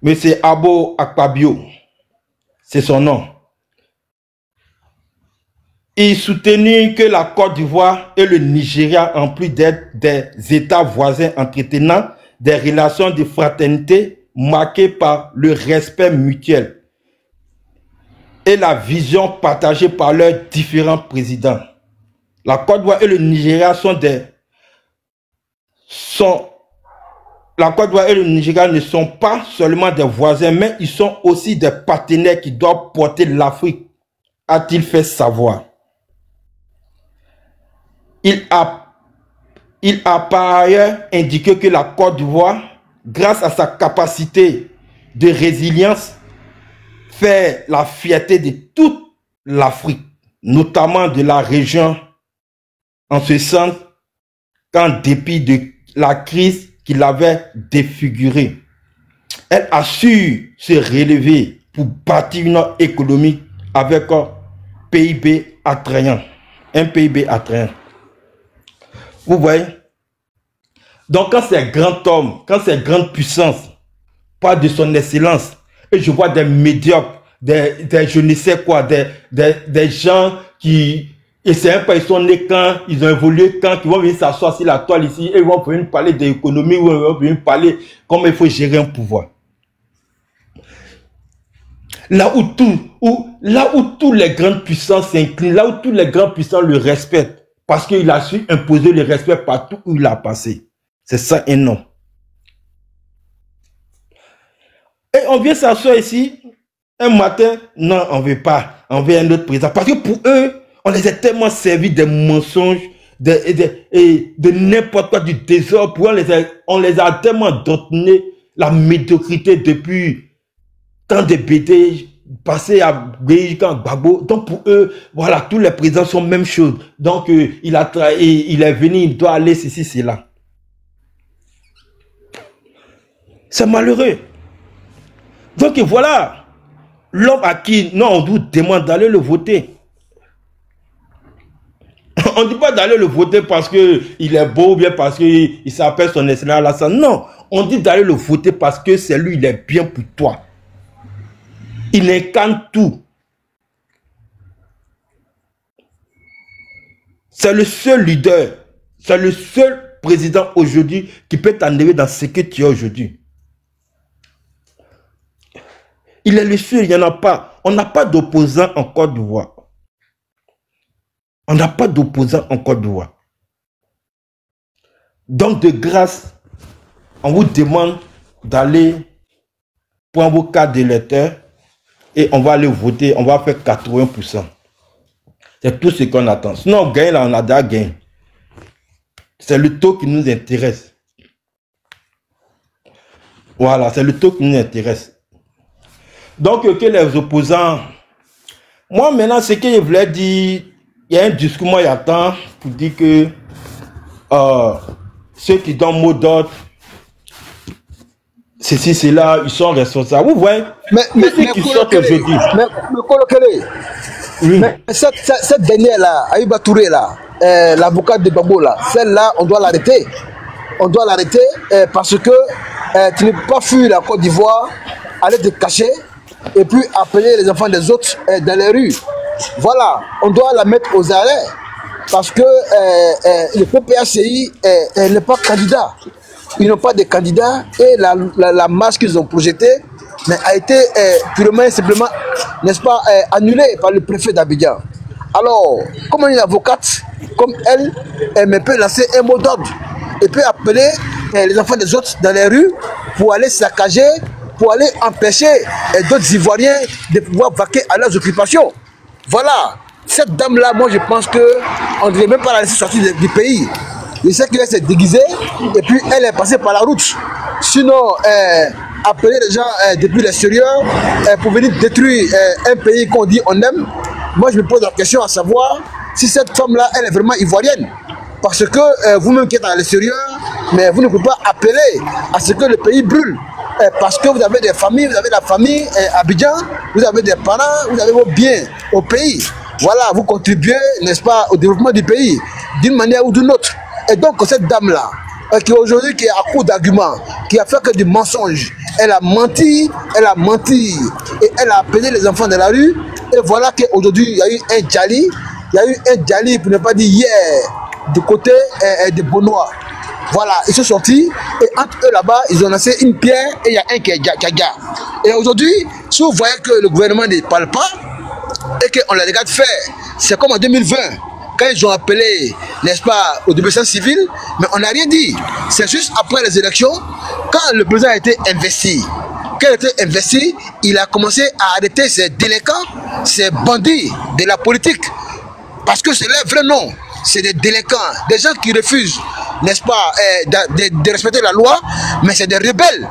M. Abo Akpabio, c'est son nom. Il soutenait que la Côte d'Ivoire et le Nigeria, en plus d'être des États voisins entretenant des relations de fraternité marquées par le respect mutuel et la vision partagée par leurs différents présidents. La Côte d'Ivoire et le Nigeria la Côte d'Ivoire et le Nigeria ne sont pas seulement des voisins, mais ils sont aussi des partenaires qui doivent porter l'Afrique, a-t-il fait savoir. Il a par ailleurs indiqué que la Côte d'Ivoire, grâce à sa capacité de résilience, fait la fierté de toute l'Afrique, notamment de la région, en ce sens qu'en dépit de la crise qui l'avait défigurée, elle a su se relever pour bâtir une économie avec un PIB attrayant. Un PIB attrayant. Vous voyez? Donc quand c'est grand homme, quand c'est grande puissance, pas de son excellence, et je vois des médiocres, des je ne sais quoi, des gens qui essaient pas, ils sont nés quand, ils ont évolué quand, qui vont venir s'asseoir sur la toile ici, et ils vont venir parler d'économie, ou ils vont venir parler comment il faut gérer un pouvoir. Là où tous les grandes puissances s'inclinent, là où tous les grands puissants le respectent, parce qu'il a su imposer le respect partout où il a passé. C'est ça un nom. Et on vient s'asseoir ici, un matin, non, on ne veut pas, on veut un autre président. Parce que pour eux, on les a tellement servi des mensonges, de n'importe quoi, du désordre. On les a tellement donné la médiocrité depuis tant de BT, passer à Gbagbo. Donc pour eux, voilà, tous les présidents sont même chose. Donc il est venu, il doit aller ceci, cela. C'est malheureux. Donc voilà, l'homme à qui, non, on vous demande d'aller le voter. On ne dit pas d'aller le voter parce qu'il est beau ou bien parce qu'il s'appelle son excellence Alassane. Non, on dit d'aller le voter parce que c'est lui, il est bien pour toi. Il incarne tout. C'est le seul leader, c'est le seul président aujourd'hui qui peut t'enlever dans ce que tu es aujourd'hui. Il est le seul, il n'y en a pas. On n'a pas d'opposant en Côte d'Ivoire. On n'a pas d'opposant en Côte d'Ivoire. Donc de grâce, on vous demande d'aller prendre vos cartes d'électeurs et on va aller voter, on va faire 80%. C'est tout ce qu'on attend. Sinon on gagne là, on a déjà gagné. C'est le taux qui nous intéresse. Voilà, c'est le taux qui nous intéresse. Donc que les opposants... Moi maintenant, ce que je voulais dire... Il y a un discours, moi j'attends pour dire que ceux qui donnent mot d'ordre, ceci, cela, ils sont responsables. Vous voyez, mais ceux qui sortent aujourd'hui. Mais oui. Mais cette dernière-là, Aïba Touré, là, l'avocat de Gbagbo, là, celle-là, on doit l'arrêter. On doit l'arrêter parce que tu ne peux pas fuir la Côte d'Ivoire, aller te cacher et puis appeler les enfants des autres dans les rues. Voilà, on doit la mettre aux arrêts parce que le PPACI n'est pas candidat. Ils n'ont pas de candidat et la marche qu'ils ont projetée a été purement et simplement, n'est-ce pas, annulée par le préfet d'Abidjan. Alors, comme une avocate, comme elle me peut lancer un mot d'ordre et peut appeler les enfants des autres dans les rues pour aller saccager, pour aller empêcher d'autres Ivoiriens de pouvoir vaquer à leurs occupations. Voilà, cette dame-là, moi je pense qu'on ne devait même pas la laisser sortir du pays. Je sais qu'elle s'est déguisée et puis elle est passée par la route. Sinon, appeler les gens depuis l'extérieur pour venir détruire un pays qu'on dit on aime, moi je me pose la question à savoir si cette femme-là, elle est vraiment ivoirienne. Parce que vous-même qui êtes à l'extérieur, mais vous ne pouvez pas appeler à ce que le pays brûle. Parce que vous avez des familles, vous avez la famille à Abidjan, vous avez des parents, vous avez vos biens au pays. Voilà, vous contribuez, n'est-ce pas, au développement du pays, d'une manière ou d'une autre. Et donc cette dame-là, qui aujourd'hui qui est à court d'arguments, qui a fait que du mensonge, elle a menti, et elle a appelé les enfants de la rue. Et voilà qu'aujourd'hui, il y a eu un Djali, pour ne pas dire hier, du côté de Bonois. Voilà, ils sont sortis et entre eux là-bas, ils ont lancé une pierre et il y a un qui est gaga. Et aujourd'hui, si vous voyez que le gouvernement ne parle pas et qu'on les regarde faire, c'est comme en 2020, quand ils ont appelé, n'est-ce pas, aux désobéissance civile, mais on n'a rien dit. C'est juste après les élections, quand le président a été investi. Quand il a été investi, il a commencé à arrêter ces délinquants, ces bandits de la politique. Parce que c'est leur vrai nom. C'est des délinquants, des gens qui refusent, n'est-ce pas, de respecter la loi, mais c'est des rebelles.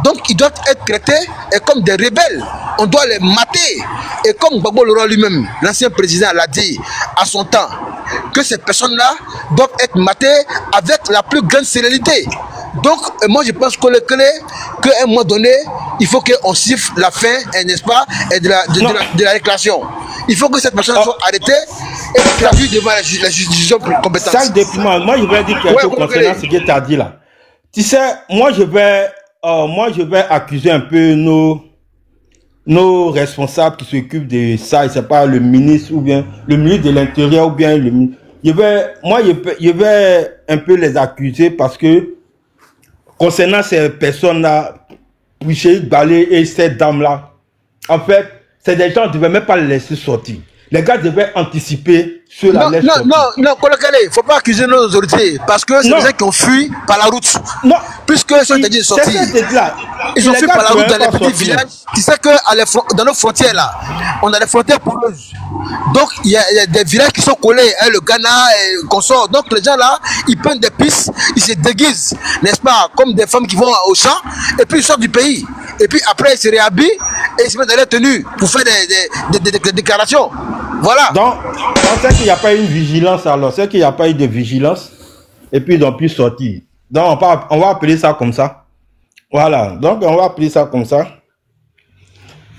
Donc ils doivent être traités comme des rebelles. On doit les mater. Et comme Gbagbo Laurent lui-même, l'ancien président, l'a dit à son temps, que ces personnes-là doivent être matées avec la plus grande sérénité. Donc moi je pense que le clé, qu'à un moment donné, il faut qu'on siffle la fin, n'est-ce pas, de la réclamation. Il faut que cette personne soit arrêtée et traduite devant la justice compétente. Ça dépend. Moi, je vais dire quelque chose concernant ce que tu as dit là. Tu sais, moi, je vais accuser un peu nos responsables qui s'occupent de ça. Je sais pas, le ministre ou bien le ministre de l'Intérieur ou bien le ministre. Je vais un peu les accuser parce que concernant ces personnes-là, Pouché, Balé et ces dames-là, en fait, c'est des gens qui ne devaient même pas les laisser sortir. Les gars devaient anticiper sur la laisse sortie. Non, il ne faut pas accuser nos autorités parce que c'est des gens qui ont fui par la route. Non. Puisque ils sont déjà sortis. Ils ont fui par la route dans les petits villages. Tu sais que dans nos frontières là, on a des frontières poreuses. Donc il y a des villages qui sont collés, hein, le Ghana et consorts. Donc les gens là, ils prennent des pistes, ils se déguisent, n'est-ce pas, comme des femmes qui vont au champ, et puis ils sortent du pays. Et puis après ils se réhabillent et ils se mettent dans leur tenue pour faire des déclarations. Voilà. Donc, on sait qu'il n'y a pas eu une vigilance alors. C'est qu'il n'y a pas eu de vigilance. Et puis ils n'ont pu sortir. Donc on va appeler ça comme ça. Voilà. Donc on va appeler ça comme ça.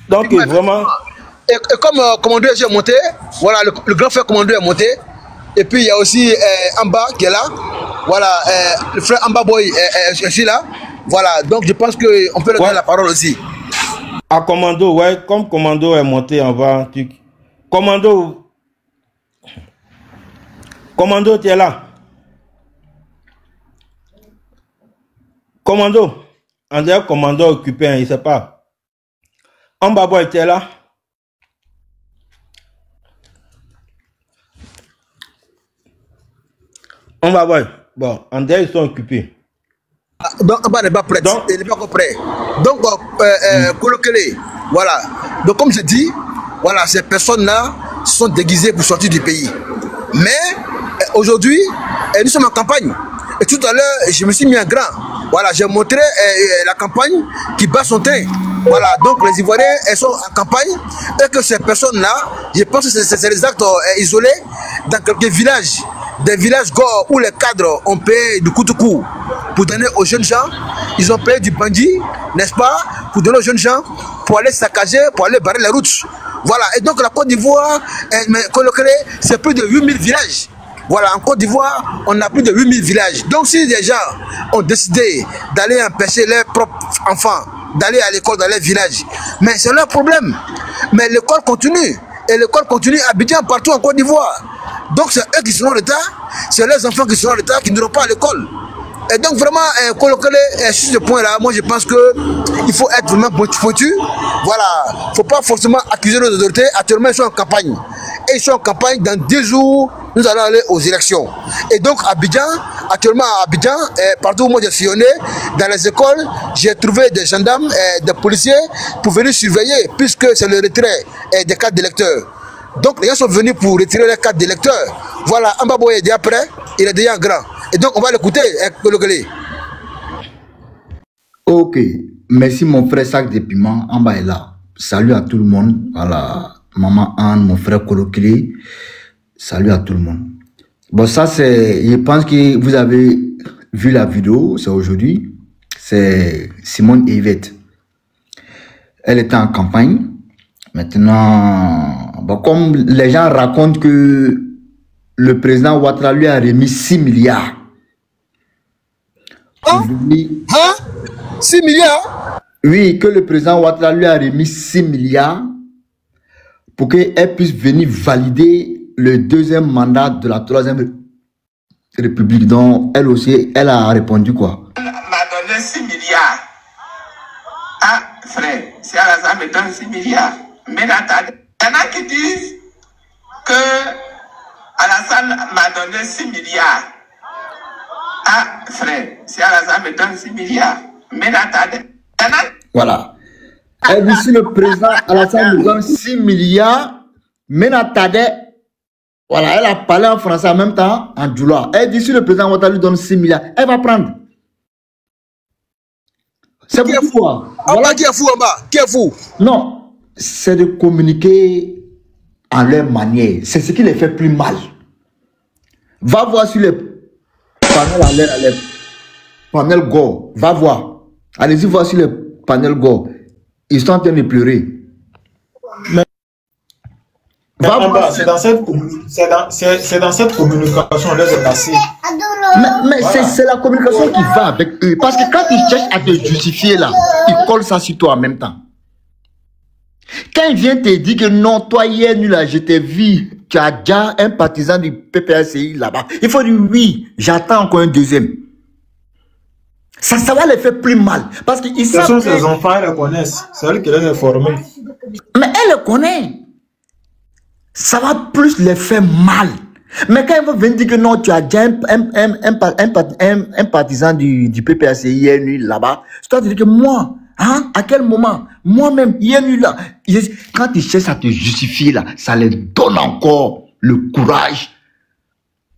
Donc vraiment. Et comme commandeur est monté, voilà, le grand frère commandeur est monté. Et puis il y a aussi Amba qui est là. Voilà, le frère Amba Boy est aussi là. Voilà, donc je pense qu'on peut lui donner la parole aussi. À Commando, ouais, comme Commando est monté en bas. Commando, tu es là. Commando, en dehors Commando occupé, hein, il ne sait pas. Amba Boy, tu es là. On va voir. Bon, en dehors, ils sont occupés. Donc, on n'est pas prêt. Il n'est pas encore prêt. Donc, colloquez-les. Voilà. Donc, comme je dis, voilà, ces personnes-là sont déguisées pour sortir du pays. Mais, aujourd'hui, nous sommes en campagne. Et tout à l'heure, je me suis mis en grand. Voilà, j'ai montré la campagne qui bat son teint. Voilà, donc les Ivoiriens, elles sont en campagne. Et que ces personnes-là, je pense que c'est des actes isolés dans quelques villages. Des villages où les cadres ont payé du coup de coup pour donner aux jeunes gens. Ils ont payé du bandit, n'est-ce pas, pour donner aux jeunes gens, pour aller saccager, pour aller barrer les routes. Voilà, et donc la Côte d'Ivoire, c'est plus de 8000 villages. Voilà, en Côte d'Ivoire, on a plus de 8000 villages. Donc si des gens ont décidé d'aller empêcher leurs propres enfants d'aller à l'école dans les villages, mais c'est leur problème. Mais l'école continue. Et l'école continue à Abidjan, partout en Côte d'Ivoire. Donc c'est eux qui seront en retard, c'est leurs enfants qui seront en retard, qui n'iront pas à l'école. Et donc vraiment, sur ce point-là, moi je pense qu'il faut être vraiment pointu. Voilà, il ne faut pas forcément accuser nos autorités. Actuellement, ils sont en campagne. Et ils sont en campagne, dans 10 jours, nous allons aller aux élections. Et donc Abidjan, actuellement à Abidjan, partout où moi j'ai sillonné, dans les écoles, j'ai trouvé des gendarmes, des policiers pour venir surveiller, puisque c'est le retrait des cartes d'électeurs. Donc les gens sont venus pour retirer les cartes d'électeurs. Voilà, Ambaboy est déjà prêt, il est déjà grand. Et donc on va l'écouter. Ok, merci mon frère Sac de Piment, Amba est là. Salut à tout le monde. Voilà, maman Anne, mon frère Kolokili. Salut à tout le monde. Bon, ça c'est, je pense que vous avez vu la vidéo, c'est aujourd'hui. C'est Simone Yvette. Elle était en campagne. Maintenant, bon, comme les gens racontent que le président Ouattara lui a remis 6 milliards. Hein? 6 milliards? Oui, que le président Ouattara lui a remis 6 milliards pour qu'elle puisse venir valider le deuxième mandat de la 3e République. Donc, elle aussi, elle a répondu quoi? Elle m'a donné 6 milliards. Ah, frère, si Alassane me donne 6 milliards, mais attendez, il y en a qui disent que Alassane m'a donné 6 milliards. Ah, frère, si Alassane me donne 6 milliards, mais attendez, il y en a... Voilà. Elle dit si le président Alassane nous donne 6 milliards, mais attendez. Voilà, elle a parlé en français en même temps, en djoula. Elle dit si le président Ouattara lui donne 6 milliards, elle va prendre. C'est pourquoi. Voilà. Qui est fou en bas? Qui est fou? Non, c'est de communiquer en leur manière. C'est ce qui les fait plus mal. Va voir sur les panels à l'air. Panel Go, va voir. Allez-y voir sur les panels Go. Ils sont en train de pleurer. C'est dans cette communication, là, c'est passé. Mais voilà. C'est la communication qui va avec eux. Parce que quand ils cherchent à te justifier là, ils collent ça sur toi en même temps. Quand ils viennent te dire que non, toi hier nul là, je t'ai vu, tu as déjà un partisan du PPRCI là-bas. Il faut dire oui, j'attends encore un deuxième. Ça va les faire plus mal. Parce qu'ils savent. Ce sont ces enfants, elles les connaissent. C'est elles qui les ont formés. Mais elles le connaissent. Ça va plus les faire mal. Mais quand ils vont venir dire que non, tu as déjà un partisan du PPRCI hier nuit là-bas, c'est toi qui dis que moi, hein, à quel moment, moi-même, hier nuit là, quand ils cherchent à te justifier là, ça les donne encore le courage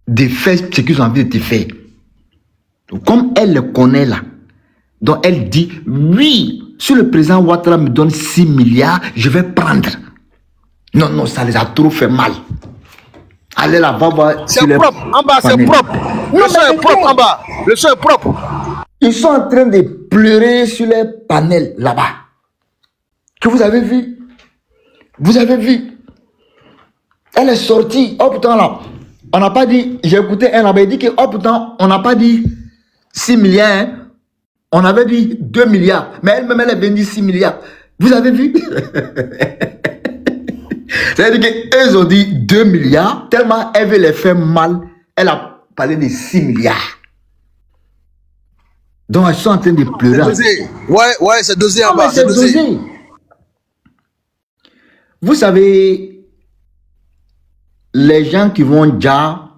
de faire ce qu'ils ont envie de te faire. Donc, comme elle le connaît là, donc elle dit, oui, si le président Ouattara me donne 6 milliards, je vais prendre. Non, non, ça les a trop fait mal. Allez là-bas voir. C'est propre, en bas, c'est propre. Le son est propre en bas. Le son est propre. Ils sont en train de pleurer sur les panels là-bas. Que vous avez vu? Vous avez vu? Elle est sortie. Oh putain là. On n'a pas dit. J'ai écouté elle avait dit que oh putain, on n'a pas dit 6 milliards. Hein? On avait dit 2 milliards. Mais elle-même, elle avait dit 6 milliards. Vous avez vu? C'est-à-dire qu'eux ont dit 2 milliards. Tellement elle veut les faire mal. Elle a parlé de 6 milliards. Donc elles sont en train de pleurer. Ouais, c'est dosé en bas. C'est dosé. Vous savez, les gens qui vont déjà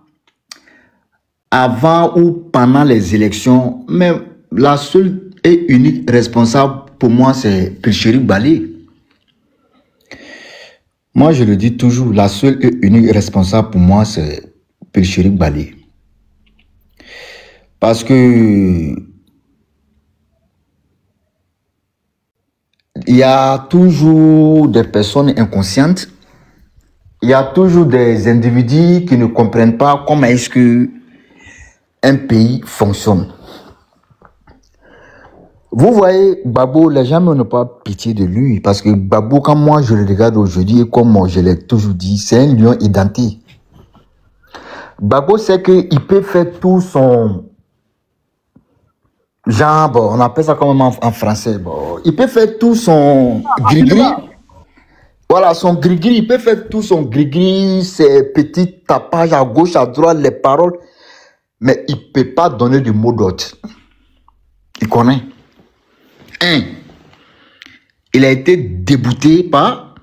avant ou pendant les élections, mais la seule et unique responsable pour moi, c'est Pilcheri Bali. Moi, je le dis toujours, la seule et unique responsable pour moi, c'est Pilcheri Bali. Parce que il y a toujours des personnes inconscientes, il y a toujours des individus qui ne comprennent pas comment est-ce que un pays fonctionne. Vous voyez, Gbagbo, les gens n'ont pas pitié de lui, parce que Gbagbo, quand moi je le regarde aujourd'hui, et comme je l'ai toujours dit, c'est un lion identique. Gbagbo sait qu'il peut faire tout son... Genre, bon, on appelle ça comment en français. Bon, il peut faire tout son gris-gris. Voilà, son gris-gris. Il peut faire tout son gris-gris, ses petits tapages à gauche, à droite, les paroles. Mais il ne peut pas donner du mot d'ordre. Il connaît. Il a été débouté par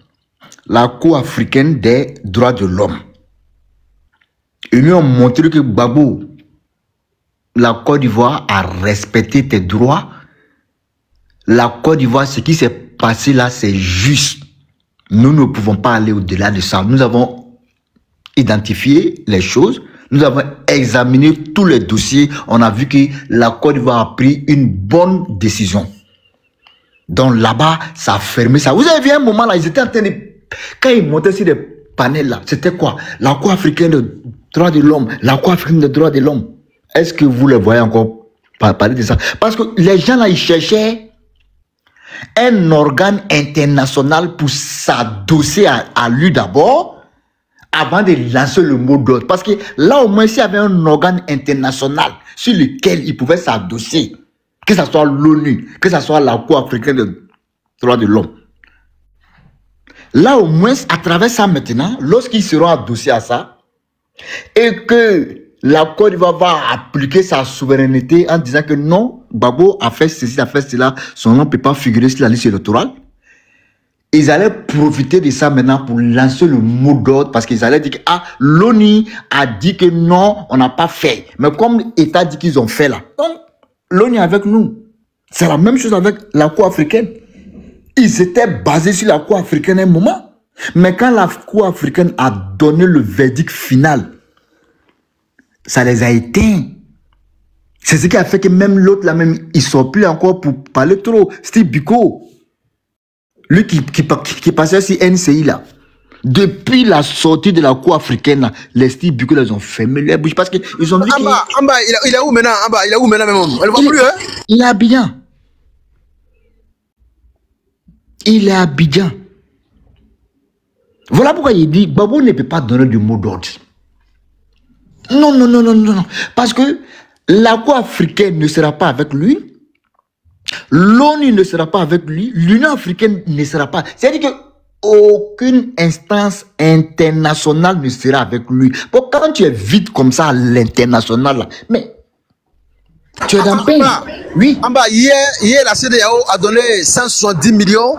la Cour africaine des droits de l'homme. Ils lui ont montré que Gbagbo, la Côte d'Ivoire a respecté tes droits. La Côte d'Ivoire, ce qui s'est passé là, c'est juste. Nous ne pouvons pas aller au-delà de ça. Nous avons identifié les choses. Nous avons examiné tous les dossiers. On a vu que la Côte d'Ivoire a pris une bonne décision. Donc là-bas, ça a fermé ça. Vous avez vu un moment là, ils étaient en train de... Quand ils montaient sur des panels là, c'était quoi? La Cour africaine des droits de l'homme. La Cour africaine des droits de l'homme. Est-ce que vous les voyez encore parler de ça? Parce que les gens là, ils cherchaient un organe international pour s'adosser à lui d'abord, avant de lancer le mot d'ordre. Parce que là, au moins, s'il y avait un organe international sur lequel il pouvait s'adosser, que ce soit l'ONU, que ce soit la Cour africaine des droits de l'homme. Là, au moins, à travers ça maintenant, lorsqu'ils seront adossés à ça, et que la Côte d'Ivoire va appliquer sa souveraineté en disant que non, Gbagbo a fait ceci, a fait cela, son nom ne peut pas figurer sur la liste électorale. Ils allaient profiter de ça maintenant pour lancer le mot d'ordre parce qu'ils allaient dire que ah, l'ONU a dit que non, on n'a pas fait. Mais comme l'État dit qu'ils ont fait là, donc l'ONU est avec nous. C'est la même chose avec la Cour africaine. Ils étaient basés sur la Cour africaine à un moment. Mais quand la Cour africaine a donné le verdict final, ça les a éteints. C'est ce qui a fait que même l'autre là, même, ils ne sont plus encore pour parler trop. Steve Biko, lui qui passait sur NCI là, depuis la sortie de la Cour africaine là, les Steve Biko là, ils ont fermé leur bouche parce qu'ils ont dit qu'il... En bas, il est où maintenant? En bas, il est où maintenant même? Elle ne voit plus, hein? Il est à Abidjan. Il est à Abidjan. Voilà pourquoi il dit, Gbagbo ne peut pas donner du mot d'ordre. Non, non, non, non, non, non. Parce que la Cour africaine ne sera pas avec lui. L'ONU ne sera pas avec lui. L'Union africaine ne sera pas. C'est-à-dire qu'aucune instance internationale ne sera avec lui. Bon, quand tu es vite comme ça à l'international, mais tu es dans le pays. Oui. En bas, hier, la CEDEAO a donné 170 millions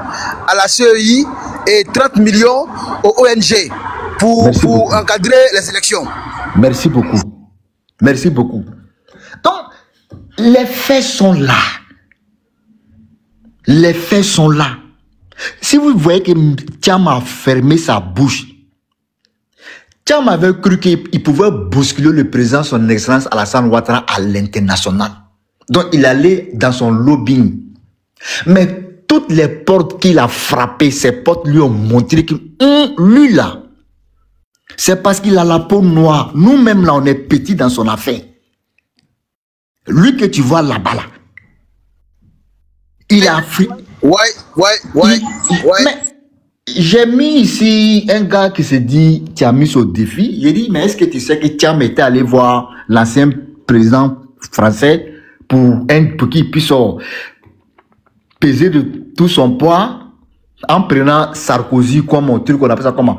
à la CEI et 30 millions aux ONG pour encadrer les élections. Merci beaucoup. Merci beaucoup. Donc, les faits sont là. Les faits sont là. Si vous voyez que Thiam a fermé sa bouche, Thiam avait cru qu'il pouvait bousculer le président, son excellence Alassane Ouattara, à l'international. Donc, il allait dans son lobbying. Mais toutes les portes qu'il a frappées, ces portes lui ont montré que lui là, c'est parce qu'il a la peau noire. Nous-mêmes là, on est petits dans son affaire. Lui que tu vois là-bas là, il est africain. Ouais. Mais j'ai mis ici un gars qui se dit Thiam au défi. J'ai dit, mais est-ce que tu sais que Thiam était allé voir l'ancien président français pour qu'il puisse peser de tout son poids en prenant Sarkozy comme un truc, on appelle ça comme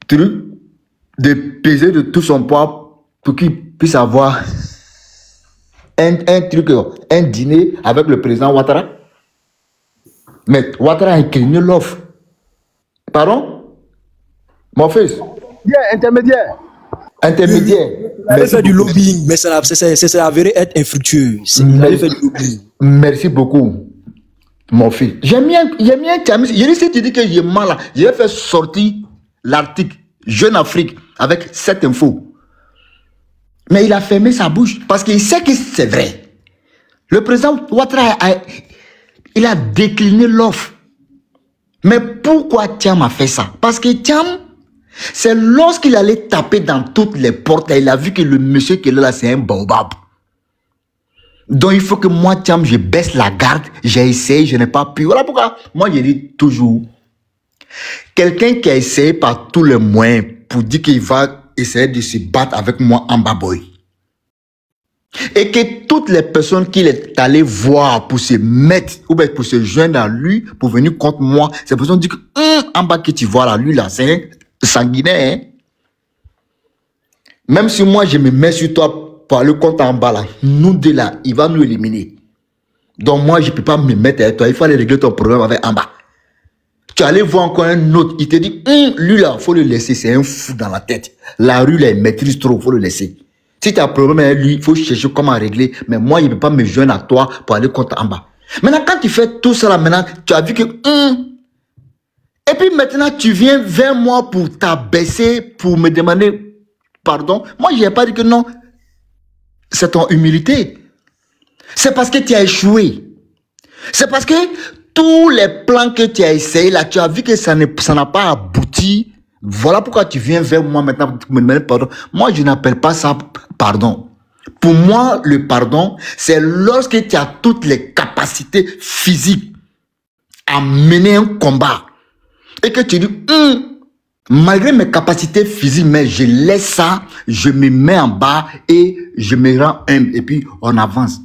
truc de peser de tout son poids pour qu'il puisse avoir un dîner avec le président Ouattara. Mais Ouattara a incliné l'offre. Pardon? Mon fils? Bien, intermédiaire. Il a fait du lobbying, mais ça s'est avéré être infructueux. Il a fait du lobbying. Merci beaucoup, mon fils. J'aime bien Thiam. Je dis, si tu dis que j'ai mal là, j'ai fait sortir l'article Jeune Afrique avec cette info. Mais il a fermé sa bouche parce qu'il sait que c'est vrai. Le président Ouattara il a décliné l'offre. Mais pourquoi Thiam a fait ça? Parce que Thiam, c'est lorsqu'il allait taper dans toutes les portes, il a vu que le monsieur qui est là, c'est un baobab. Donc il faut que moi, Thiam, je baisse la garde. J'ai essayé, je n'ai pas pu. Voilà pourquoi moi, je dis toujours, quelqu'un qui a essayé par tous les moyens pour dire qu'il va essayer de se battre avec moi en baboy. Et que toutes les personnes qu'il est allé voir pour se mettre, ou bien pour se joindre à lui, pour venir contre moi, ces personnes disent que, en bas que tu vois là, lui là, c'est un sanguinaire. Hein? Même si moi je me mets sur toi pour aller contre en bas là, nous deux là, il va nous éliminer. Donc moi je ne peux pas me mettre avec toi, il faut aller régler ton problème avec en bas. Tu allais voir encore un autre, il te dit, lui là, il faut le laisser, c'est un fou dans la tête. La rue là, il maîtrise trop, il faut le laisser. Si tu as un problème avec lui, il faut chercher comment régler. Mais moi, il ne peut pas me joindre à toi pour aller contre en bas. Maintenant, quand tu fais tout ça là, maintenant, tu as vu que... Et puis maintenant, tu viens vers moi pour t'abaisser, pour me demander pardon. Moi, je n'ai pas dit que non. C'est ton humilité. C'est parce que tu as échoué. C'est parce que tous les plans que tu as essayé là, tu as vu que ça n'a pas abouti. Voilà pourquoi tu viens vers moi maintenant pour me demander pardon. Moi, je n'appelle pas ça pardon. Pour moi, le pardon, c'est lorsque tu as toutes les capacités physiques à mener un combat. Et que tu dis, malgré mes capacités physiques, mais je laisse ça, je me mets en bas et je me rends humble. Et puis, on avance.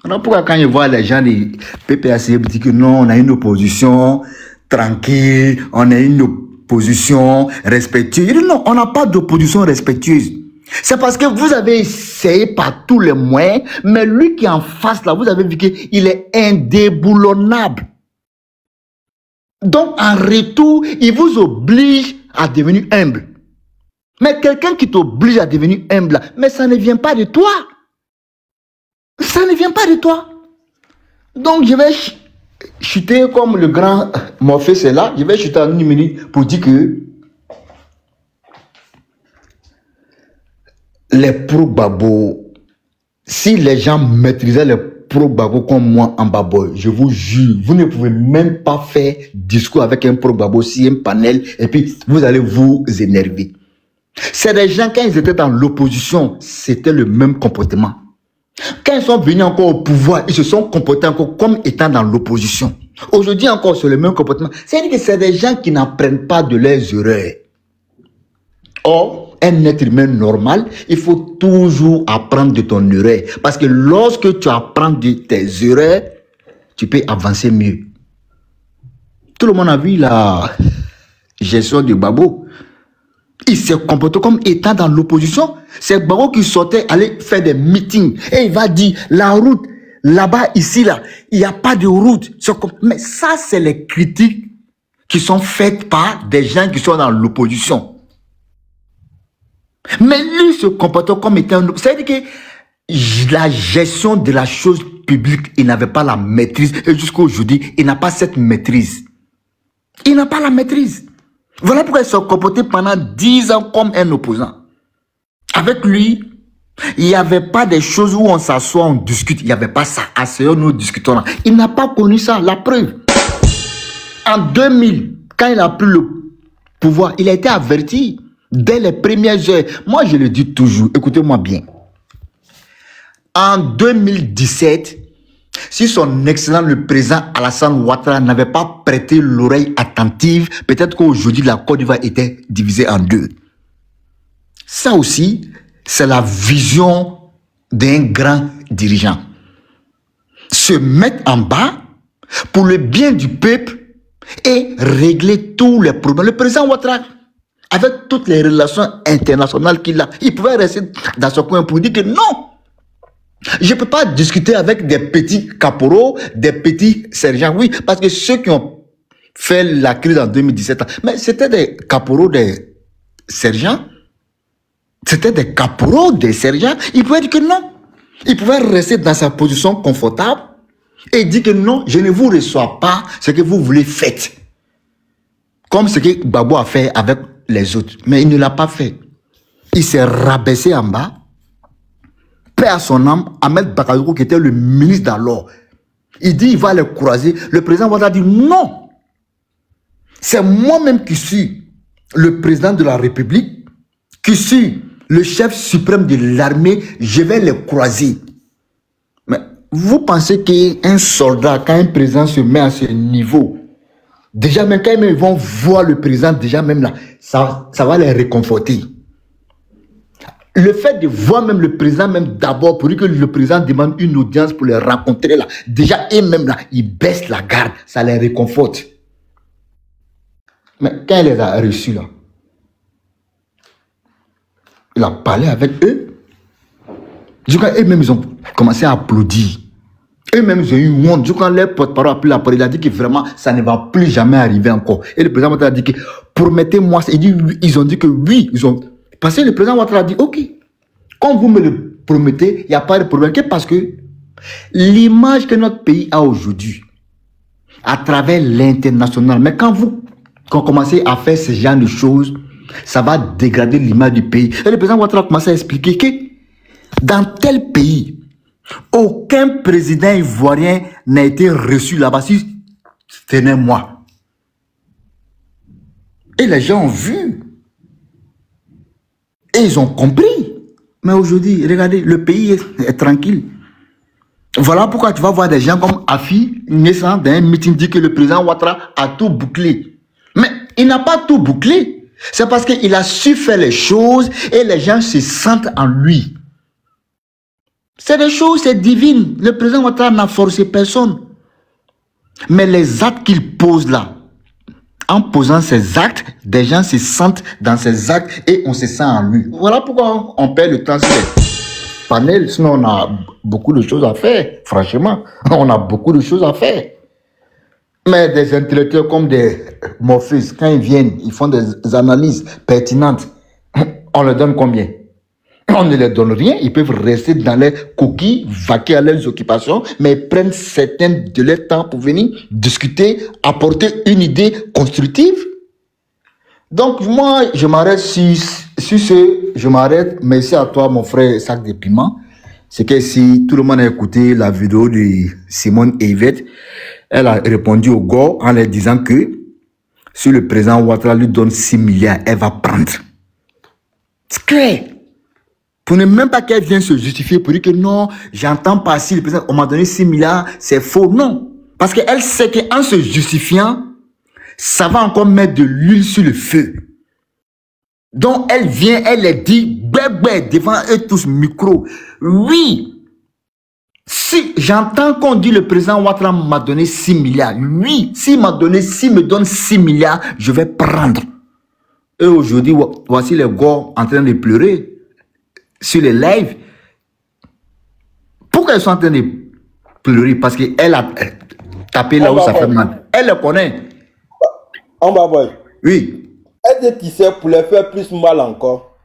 Alors pourquoi quand je vois les gens des PPAC disent que non, on a une opposition tranquille, on a une opposition respectueuse. Je dis non, on n'a pas d'opposition respectueuse. C'est parce que vous avez essayé par tous les moyens, mais lui qui est en face là, vous avez vu qu'il est indéboulonnable. Donc en retour, il vous oblige à devenir humble. Mais quelqu'un qui t'oblige à devenir humble, mais ça ne vient pas de toi. Ça ne vient pas de toi. Donc je vais chuter comme le grand Morphée c'est là. Je vais chuter en une minute pour dire que les pro-babo, si les gens maîtrisaient les pro-babo comme moi en baboy, je vous jure, vous ne pouvez même pas faire discours avec un pro-babo si un panel et puis vous allez vous énerver. C'est des gens, quand ils étaient dans l'opposition, c'était le même comportement. Quand ils sont venus encore au pouvoir, ils se sont comportés encore comme étant dans l'opposition. Aujourd'hui encore, c'est le même comportement. C'est-à-dire que c'est des gens qui n'apprennent pas de leurs erreurs. Or, un être humain normal, il faut toujours apprendre de ton erreur. Parce que lorsque tu apprends de tes erreurs, tu peux avancer mieux. Tout le monde a vu la gestion du Babo. Il s'est comporté comme étant dans l'opposition. C'est Babo qui sortait, aller faire des meetings. Et il va dire, la route, là-bas, ici, là, il n'y a pas de route. Mais ça, c'est les critiques qui sont faites par des gens qui sont dans l'opposition. Mais lui se comportait comme étant... C'est-à-dire que la gestion de la chose publique, il n'avait pas la maîtrise. Et jusqu'à aujourd'hui, il n'a pas cette maîtrise. Il n'a pas la maîtrise. Voilà pourquoi il se comportait pendant 10 ans comme un opposant. Avec lui, Il n'y avait pas des choses où on s'assoit, on discute. Il n'y avait pas ça. Asseyons, nous discutons là. Il n'a pas connu ça. La preuve. En 2000, quand il a pris le pouvoir, il a été averti dès les premières heures. Moi, je le dis toujours. Écoutez-moi bien. En 2017, si son excellent le président Alassane Ouattara n'avait pas prêté l'oreille attentive, peut-être qu'aujourd'hui la Côte d'Ivoire était divisée en deux. Ça aussi, c'est la vision d'un grand dirigeant. Se mettre en bas pour le bien du peuple et régler tous les problèmes. Le président Ouattara, avec toutes les relations internationales qu'il a, il pouvait rester dans son coin pour dire que non, je ne peux pas discuter avec des petits caporaux, des petits sergents. Oui, parce que ceux qui ont fait la crise en 2017, mais c'était des caporaux, des sergents. C'était des caporaux, des sergents. Il pouvait dire que non. Il pouvait rester dans sa position confortable et dire que non, je ne vous reçois pas ce que vous voulez faire. Comme ce que Gbagbo a fait avec les autres. Mais il ne l'a pas fait. Il s'est rabaissé en bas. Paix à son âme, Ahmed Bakayoko, qui était le ministre d'alors. Il dit il va les croiser. Le président Ouattara dit non. C'est moi-même qui suis le président de la République, qui suis le chef suprême de l'armée, je vais les croiser. Mais vous pensez qu'un soldat, quand un président se met à ce niveau, déjà même quand ils vont voir le président, déjà même là, ça va les réconforter. Le fait de voir même le président, même d'abord, pour que le président demande une audience pour les rencontrer là, déjà eux-mêmes là, ils baissent la garde, ça les réconforte. Mais quand il les a reçus là, il a parlé avec eux. Du coup, eux-mêmes, ils ont commencé à applaudir. Eux-mêmes, ils ont eu honte. Du coup, quand leur porte-parole a pris la parole, il a dit que vraiment, ça ne va plus jamais arriver encore. Et le président Ouattara a dit que, promettez-moi ça. Ils ont dit que oui. Parce que le président Ouattara a dit, ok, quand vous me le promettez, il n'y a pas de problème. Parce que l'image que notre pays a aujourd'hui, à travers l'international, mais quand vous commencez à faire ce genre de choses, ça va dégrader l'image du pays. Et le président Ouattara a commencé à expliquer que dans tel pays, aucun président ivoirien n'a été reçu là-bas, si ce n'est moi. Et les gens ont vu. Et ils ont compris. Mais aujourd'hui, regardez, le pays est tranquille. Voilà pourquoi tu vas voir des gens comme Afi, naissant d'un meeting, dit que le président Ouattara a tout bouclé. Mais il n'a pas tout bouclé. C'est parce qu'il a su faire les choses et les gens se sentent en lui. C'est des choses, c'est divine. Le président Ouattara n'a forcé personne. Mais les actes qu'il pose là, en posant ces actes, des gens se sentent dans ces actes et on se sent en lui. Voilà pourquoi on perd le temps sur les panels. Sinon, on a beaucoup de choses à faire. Franchement, on a beaucoup de choses à faire. Mais des intellectuels comme des Morpheus, quand ils viennent, ils font des analyses pertinentes. On leur donne combien? On ne leur donne rien. Ils peuvent rester dans les coquilles, vaquer à leurs occupations, mais ils prennent certains de leur temps pour venir discuter, apporter une idée constructive. Donc, moi, je m'arrête sur ce. Je m'arrête. Merci à toi, mon frère Sac de Piment. C'est que si tout le monde a écouté la vidéo de Simone Yvette, elle a répondu au gars en leur disant que si le président Ouattara lui donne 6 milliards, elle va prendre. C'est clair. Pour ne même pas qu'elle vienne se justifier pour dire que non, j'entends pas si le président m'a donné 6 milliards, c'est faux. Non. Parce qu'elle sait qu'en se justifiant, ça va encore mettre de l'huile sur le feu. Donc elle vient, elle les dit, devant eux tous micro. Oui. Si j'entends qu'on dit le président Ouattara m'a donné 6 milliards, oui, s'il me donne 6 milliards, je vais prendre. Et aujourd'hui, voici les gars en train de pleurer sur les lives. Pourquoi ils sont en train de pleurer? Parce qu'elle a tapé là où ça fait mal. Elle le connaît. Oui. Elle dit qu'il sait pour les faire plus mal encore.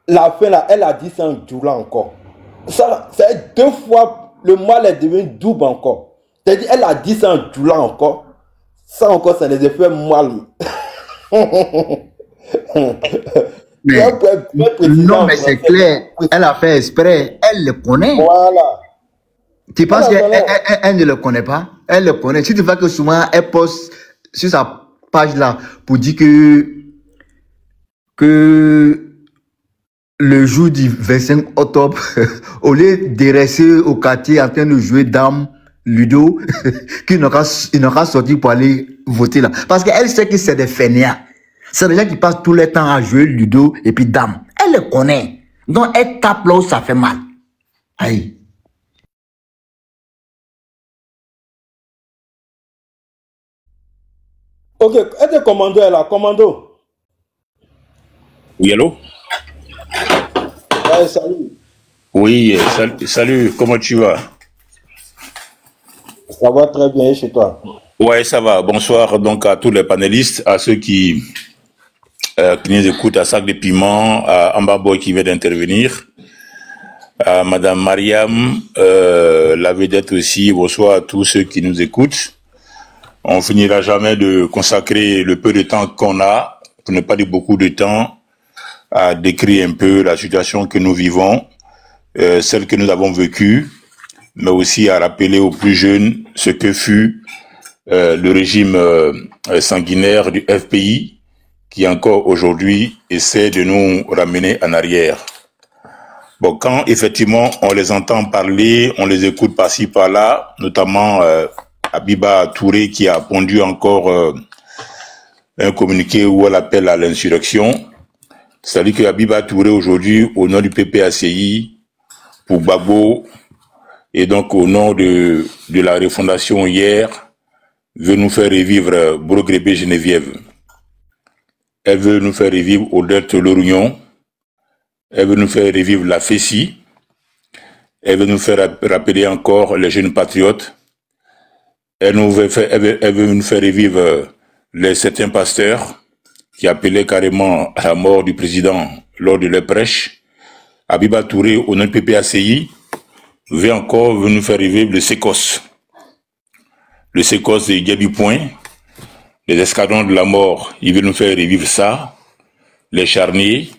La fin là, elle a dit c'est un doula encore. Ça, c'est 2 fois. Le mal est devenu double encore. C'est-à-dire, elle a dit ça en doula encore. Ça encore, ça les a fait mal. Mais, non, mais c'est clair. Elle a fait exprès. Elle le connaît. Voilà. Tu penses qu'elle ne le connaît pas? Elle le connaît. Si tu vois que souvent, elle poste sur sa page là pour dire que le jour du 25 octobre, au lieu de rester au quartier en train de jouer dame, ludo, qu'il n'aura sorti pour aller voter là. Parce qu'elle sait que c'est des fainéants. C'est des gens qui passent tout le temps à jouer ludo et puis dame. Elle le connaît. Donc elle tape là où ça fait mal. Aïe. Ok, elle est commando, elle a commando. Oui, allô? Ouais, salut. Oui, salut, comment tu vas? Ça va très bien chez toi. Ouais, ça va. Bonsoir donc à tous les panélistes, à ceux qui nous écoutent, à Sac de Piment, à Ambaboy qui vient d'intervenir, à Madame Mariam, la vedette aussi. Bonsoir à tous ceux qui nous écoutent. On finira jamais de consacrer le peu de temps qu'on a, pour ne pas dire beaucoup de temps, à décrire un peu la situation que nous vivons, celle que nous avons vécue, mais aussi à rappeler aux plus jeunes ce que fut le régime sanguinaire du FPI, qui encore aujourd'hui essaie de nous ramener en arrière. Bon, quand effectivement on les entend parler, on les écoute par-ci par-là, notamment Habiba Touré qui a pondu encore un communiqué où elle appelle à l'insurrection. C'est-à-dire que Habiba Touré aujourd'hui, au nom du PPACI, pour Gbagbo, et donc au nom de la refondation hier, veut nous faire revivre Bro-Grébé Geneviève. Elle veut nous faire revivre Odette Lorignon. Elle veut nous faire revivre la Fessie. Elle veut nous faire rappeler encore les jeunes patriotes. Elle veut nous faire revivre les certains pasteurs qui appelaient carrément à la mort du président lors de leur prêche. Habiba Touré, au nom de PPACI, veut nous faire revivre le SECOS. Le SECOS de Gabi Point, les escadrons de la mort, il veut nous faire revivre ça. Les charniers,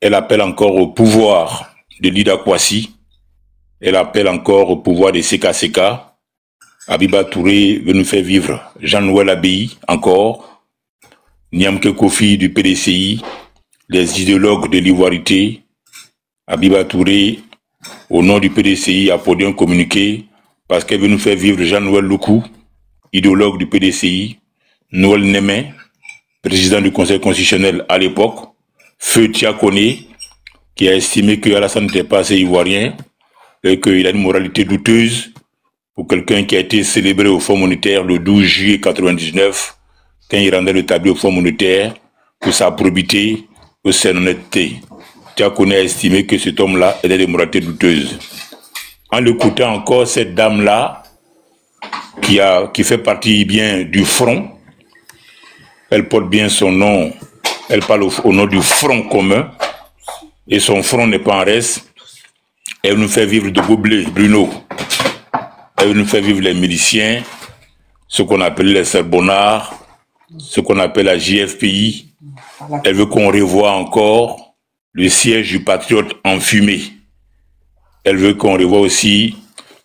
elle appelle encore au pouvoir de Lida Kwasi. Elle appelle encore au pouvoir des CKCK. Habiba Touré veut nous faire vivre Jean-Noël Abbaye, encore. Niamke Kofi du PDCI, les idéologues de l'ivoirité. Habiba Touré, au nom du PDCI, a produit un communiqué parce qu'elle veut nous faire vivre Jean-Noël Loukou, idéologue du PDCI, Noël Némé, président du Conseil constitutionnel à l'époque, Feu Tiakone, qui a estimé que Alassane n'était pas assez ivoirien et qu'il a une moralité douteuse pour quelqu'un qui a été célébré au Fonds monétaire le 12 juillet 1999, quand il rendait le tableau au Fonds monétaire, que sa probité, que sa honnêteté. Tiakone a estimé que cet homme-là était de moralité douteuse. En l'écoutant encore, cette dame-là, qui fait partie bien du front, elle porte bien son nom, elle parle au nom du front commun, et son front n'est pas en reste. Elle nous fait vivre de Gobelet, Bruno. Elle nous fait vivre les miliciens, ce qu'on appelle les Serbonards, ce qu'on appelle la JFPI. Elle veut qu'on revoie encore le siège du patriote en fumée. Elle veut qu'on revoie aussi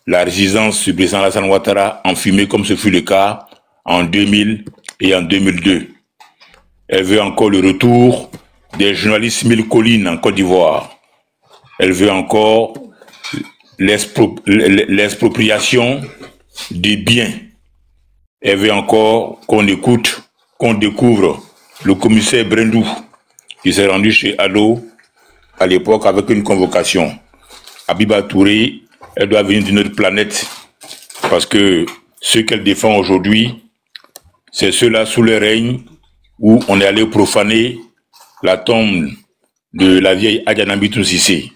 la résidence du président Alassane Ouattara en fumée, comme ce fut le cas en 2000 et en 2002. Elle veut encore le retour des journalistes Mille Collines en Côte d'Ivoire. Elle veut encore l'expropriation des biens. Elle veut encore qu'on écoute, qu'on découvre le commissaire Brendou qui s'est rendu chez Allo à l'époque avec une convocation. Habiba Touré, elle doit venir d'une autre planète parce que ceux qu'elle défend aujourd'hui, c'est ceux-là sous le règne où on est allé profaner la tombe de la vieille Adjanambitou Sissé.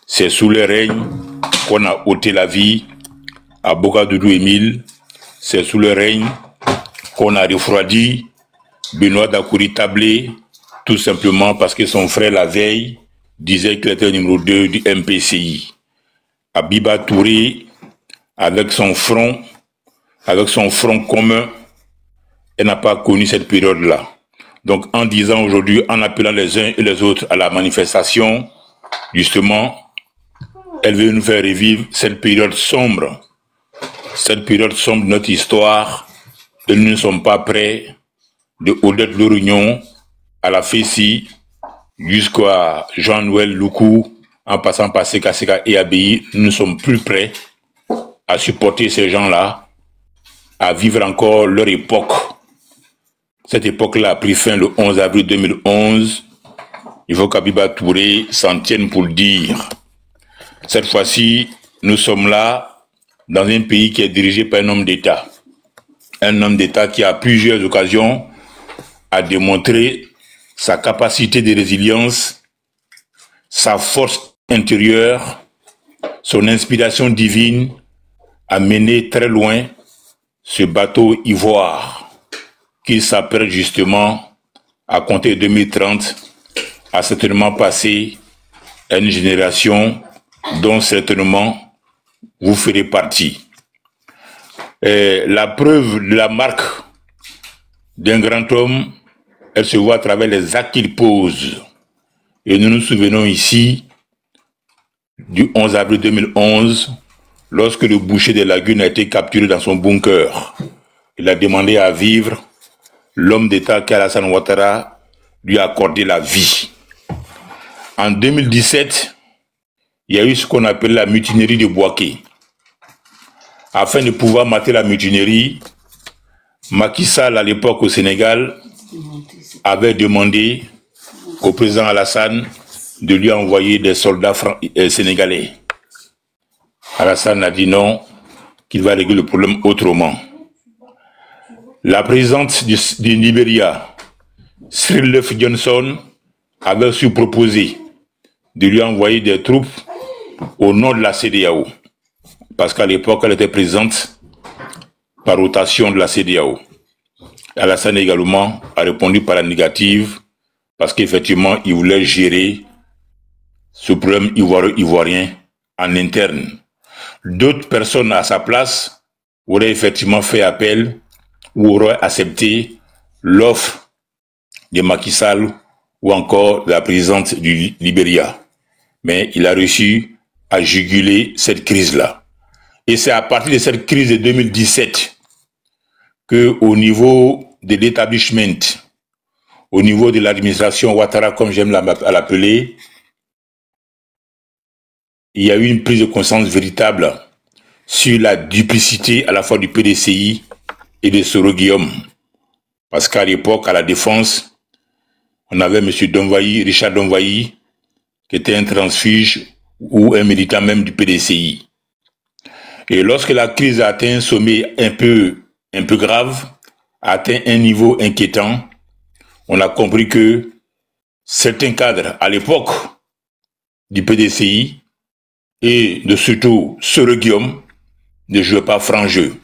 C'est sous le règne qu'on a ôté la vie à Bogadoudou Émile. C'est sous le règne qu'on a refroidi Benoît Dakouri Tablé, tout simplement parce que son frère la veille disait qu'il était le numéro 2 du MPCI. Habiba Touré, avec son front commun, elle n'a pas connu cette période-là. Donc en disant aujourd'hui, en appelant les uns et les autres à la manifestation, justement, elle veut nous faire revivre cette période sombre de notre histoire, et nous ne sommes pas prêts de Odette Lorignon à la Fessi jusqu'à Jean-Noël Loukou, en passant par Seka Seka et Abbaye. Nous ne sommes plus prêts à supporter ces gens-là, à vivre encore leur époque. Cette époque-là a pris fin le 11 avril 2011. Il faut qu'Abiba Touré s'en tienne pour le dire. Cette fois-ci, nous sommes là dans un pays qui est dirigé par un homme d'État. Un homme d'État qui a plusieurs occasions à démontrer sa capacité de résilience, sa force intérieure, son inspiration divine à mener très loin ce bateau ivoire qui s'apprête justement à compter 2030 à certainement passer à une génération dont certainement vous ferez partie. La preuve de la marque d'un grand homme, elle se voit à travers les actes qu'il pose. Et nous nous souvenons ici du 11 avril 2011, lorsque le boucher des lagunes a été capturé dans son bunker. Il a demandé à vivre. L'homme d'État Alassane Ouattara lui a accordé la vie. En 2017, il y a eu ce qu'on appelle la mutinerie de Bouaké. Afin de pouvoir mater la mutinerie, Macky Sall, à l'époque au Sénégal, avait demandé au président Alassane de lui envoyer des soldats sénégalais. Alassane a dit non, qu'il va régler le problème autrement. La présidente du Libéria, Sirleaf Johnson, avait su proposer de lui envoyer des troupes au nord de la CEDEAO. Parce qu'à l'époque, elle était présente par rotation de la CEDEAO. Alassane également a répondu par la négative, parce qu'effectivement, il voulait gérer ce problème ivoirien en interne. D'autres personnes à sa place auraient effectivement fait appel ou auraient accepté l'offre de Macky Sall ou encore de la présidente du Libéria. Mais il a réussi à juguler cette crise-là. Et c'est à partir de cette crise de 2017 que, au niveau de l'établissement, au niveau de l'administration Ouattara, comme j'aime l'appeler, il y a eu une prise de conscience véritable sur la duplicité à la fois du PDCI et de Soro Guillaume. Parce qu'à l'époque, à la défense, on avait M. Donvayi, Richard Donvayi, qui était un transfuge ou un militant même du PDCI. Et lorsque la crise a atteint un sommet un peu grave, a atteint un niveau inquiétant, on a compris que certains cadres à l'époque du PDCI et de surtout Soro Guillaume ne jouaient pas franc jeu.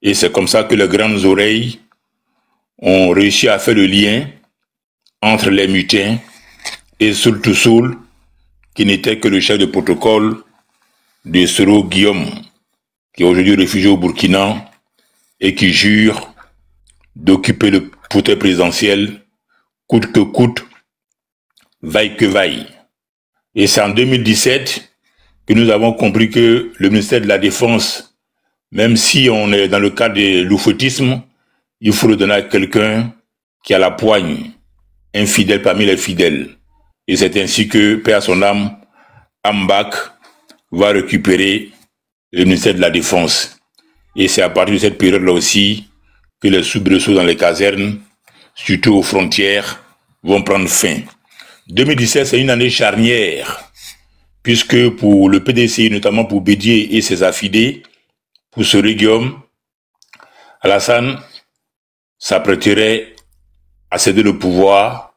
Et c'est comme ça que les grandes oreilles ont réussi à faire le lien entre les mutins et Soul to Soul, qui n'était que le chef de protocole de Soro Guillaume, qui est aujourd'hui réfugié au Burkina et qui jure d'occuper le fauteuil présidentiel coûte que coûte, vaille que vaille. Et c'est en 2017 que nous avons compris que le ministère de la Défense, même si on est dans le cadre de l'oufoutisme, il faut le donner à quelqu'un qui a la poigne, un fidèle parmi les fidèles. Et c'est ainsi que, paix à son âme, Ambak va récupérer le ministère de la Défense. Et c'est à partir de cette période-là aussi que les soubresauts dans les casernes, surtout aux frontières, vont prendre fin. 2017, c'est une année charnière, puisque pour le PDCI, notamment pour Bédié et ses affidés, pour Soro Guillaume, Alassane s'apprêterait à céder le pouvoir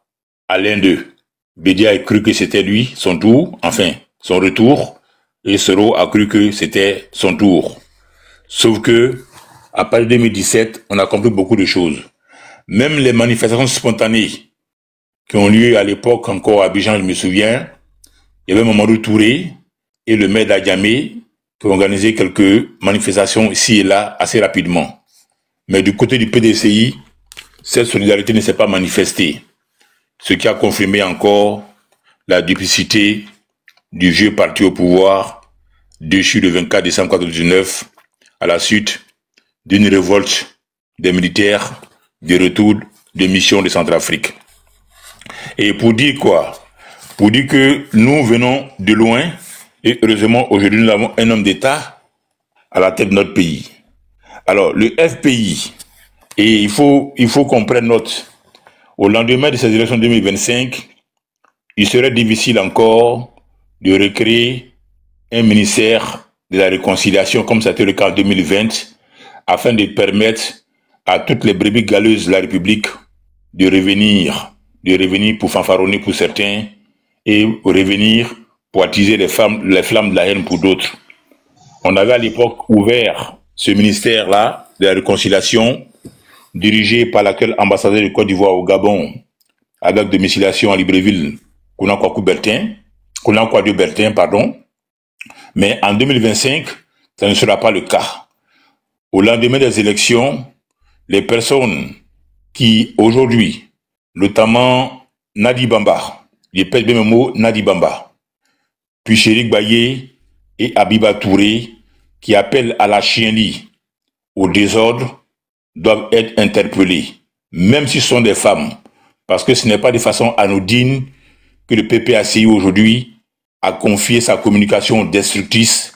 à l'un d'eux. Bédié a cru que c'était lui, son tour, enfin, son retour, et Soro a cru que c'était son tour. Sauf que, à partir de 2017, on a compris beaucoup de choses. Même les manifestations spontanées qui ont lieu à l'époque encore à Abidjan, je me souviens, il y avait Mamadou Touré et le maire d'Adjamé qui ont organisé quelques manifestations ici et là assez rapidement. Mais du côté du PDCI, cette solidarité ne s'est pas manifestée, ce qui a confirmé encore la duplicité du vieux parti au pouvoir déchu le 24 décembre 1919 à la suite d'une révolte des militaires de retour de mission de Centrafrique. Et pour dire quoi? Pour dire que nous venons de loin et heureusement aujourd'hui nous avons un homme d'État à la tête de notre pays. Alors le FPI, et il faut qu'on prenne note, au lendemain de ces élections 2025, il serait difficile encore de recréer un ministère de la réconciliation comme ça a été le cas en 2020 afin de permettre à toutes les brebis galeuses de la République de revenir pour fanfaronner pour certains et revenir pour attiser les flammes de la haine pour d'autres. On avait à l'époque ouvert ce ministère-là de la réconciliation dirigé par l'actuel ambassadeur de Côte d'Ivoire au Gabon avec domiciliation à Libreville, Kounankwa Bertin, pardon. Mais en 2025, ça ne sera pas le cas. Au lendemain des élections, les personnes qui, aujourd'hui, notamment Nadi Bamba, je pèse bien mes mots, Nadi Bamba, puis Chérik Baye et Abiba Touré, qui appellent à la chienlit, au désordre, doivent être interpellés, même si ce sont des femmes, parce que ce n'est pas de façon anodine que le PPACI aujourd'hui a confié sa communication destructrice,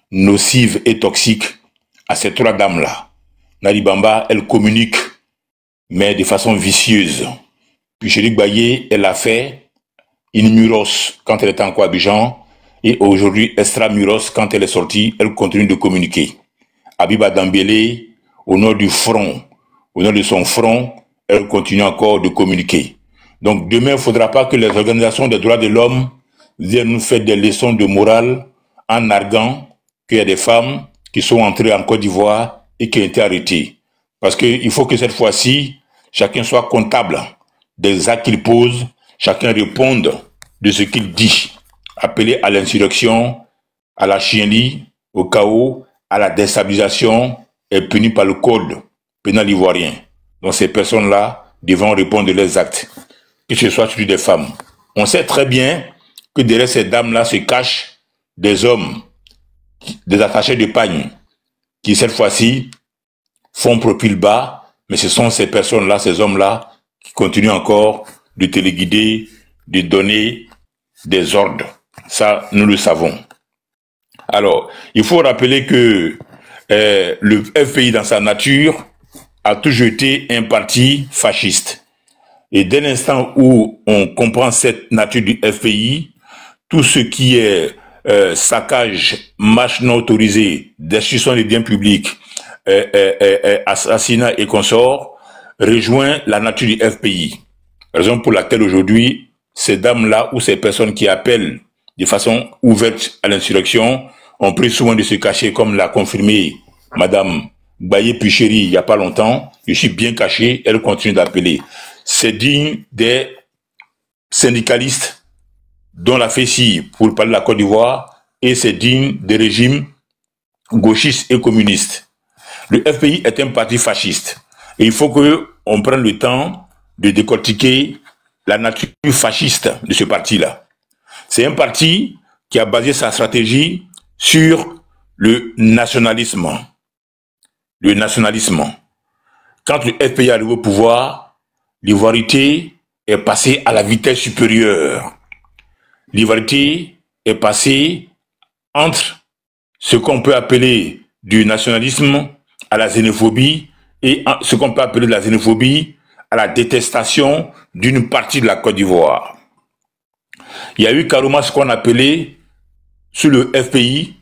nocive et toxique à ces trois dames-là. Nadi Bamba, elle communique, mais de façon vicieuse. Puis Chérik Baye, elle a fait Muros quand elle était encore à Abidjan, et aujourd'hui Extramuros quand elle est sortie, elle continue de communiquer. Abiba Dambélé, au nom du front, au nom de son front, elle continue encore de communiquer. Donc demain, il ne faudra pas que les organisations des droits de l'homme viennent nous faire des leçons de morale en arguant qu'il y a des femmes qui sont entrées en Côte d'Ivoire et qui ont été arrêtées. Parce qu'il faut que cette fois-ci, chacun soit comptable des actes qu'il pose, chacun réponde de ce qu'il dit. Appeler à l'insurrection, à la chienlit, au chaos, à la déstabilisation est puni par le code pénal ivoirien. Donc ces personnes-là devront répondre de leurs actes, que ce soit celui des femmes. On sait très bien que derrière ces dames-là se cachent des hommes, des attachés de pagne, qui cette fois-ci font profil bas, mais ce sont ces personnes-là, ces hommes-là, qui continuent encore de téléguider, de donner des ordres. Ça, nous le savons. Alors, il faut rappeler que le FPI, dans sa nature, a toujours été un parti fasciste. Et dès l'instant où on comprend cette nature du FPI, tout ce qui est saccage, marche non autorisée, destruction des biens publics, assassinat et consorts, rejoint la nature du FPI. Raison pour laquelle aujourd'hui, ces dames-là ou ces personnes qui appellent de façon ouverte à l'insurrection ont pris soin de se cacher, comme l'a confirmé Madame Baye Picheri il n'y a pas longtemps. Je suis bien caché, elle continue d'appeler. C'est digne des syndicalistes dont la FECI pour parler de la Côte d'Ivoire, et c'est digne des régimes gauchistes et communistes. Le FPI est un parti fasciste et il faut qu'on prenne le temps de décortiquer la nature fasciste de ce parti-là. C'est un parti qui a basé sa stratégie sur le nationalisme. Le nationalisme. Quand le FPI arrive au pouvoir, l'ivoirité est passée à la vitesse supérieure. L'ivoirité est passée entre ce qu'on peut appeler du nationalisme à la xénophobie et ce qu'on peut appeler de la xénophobie à la détestation d'une partie de la Côte d'Ivoire. Il y a eu carrément ce qu'on appelait, sous le FPI,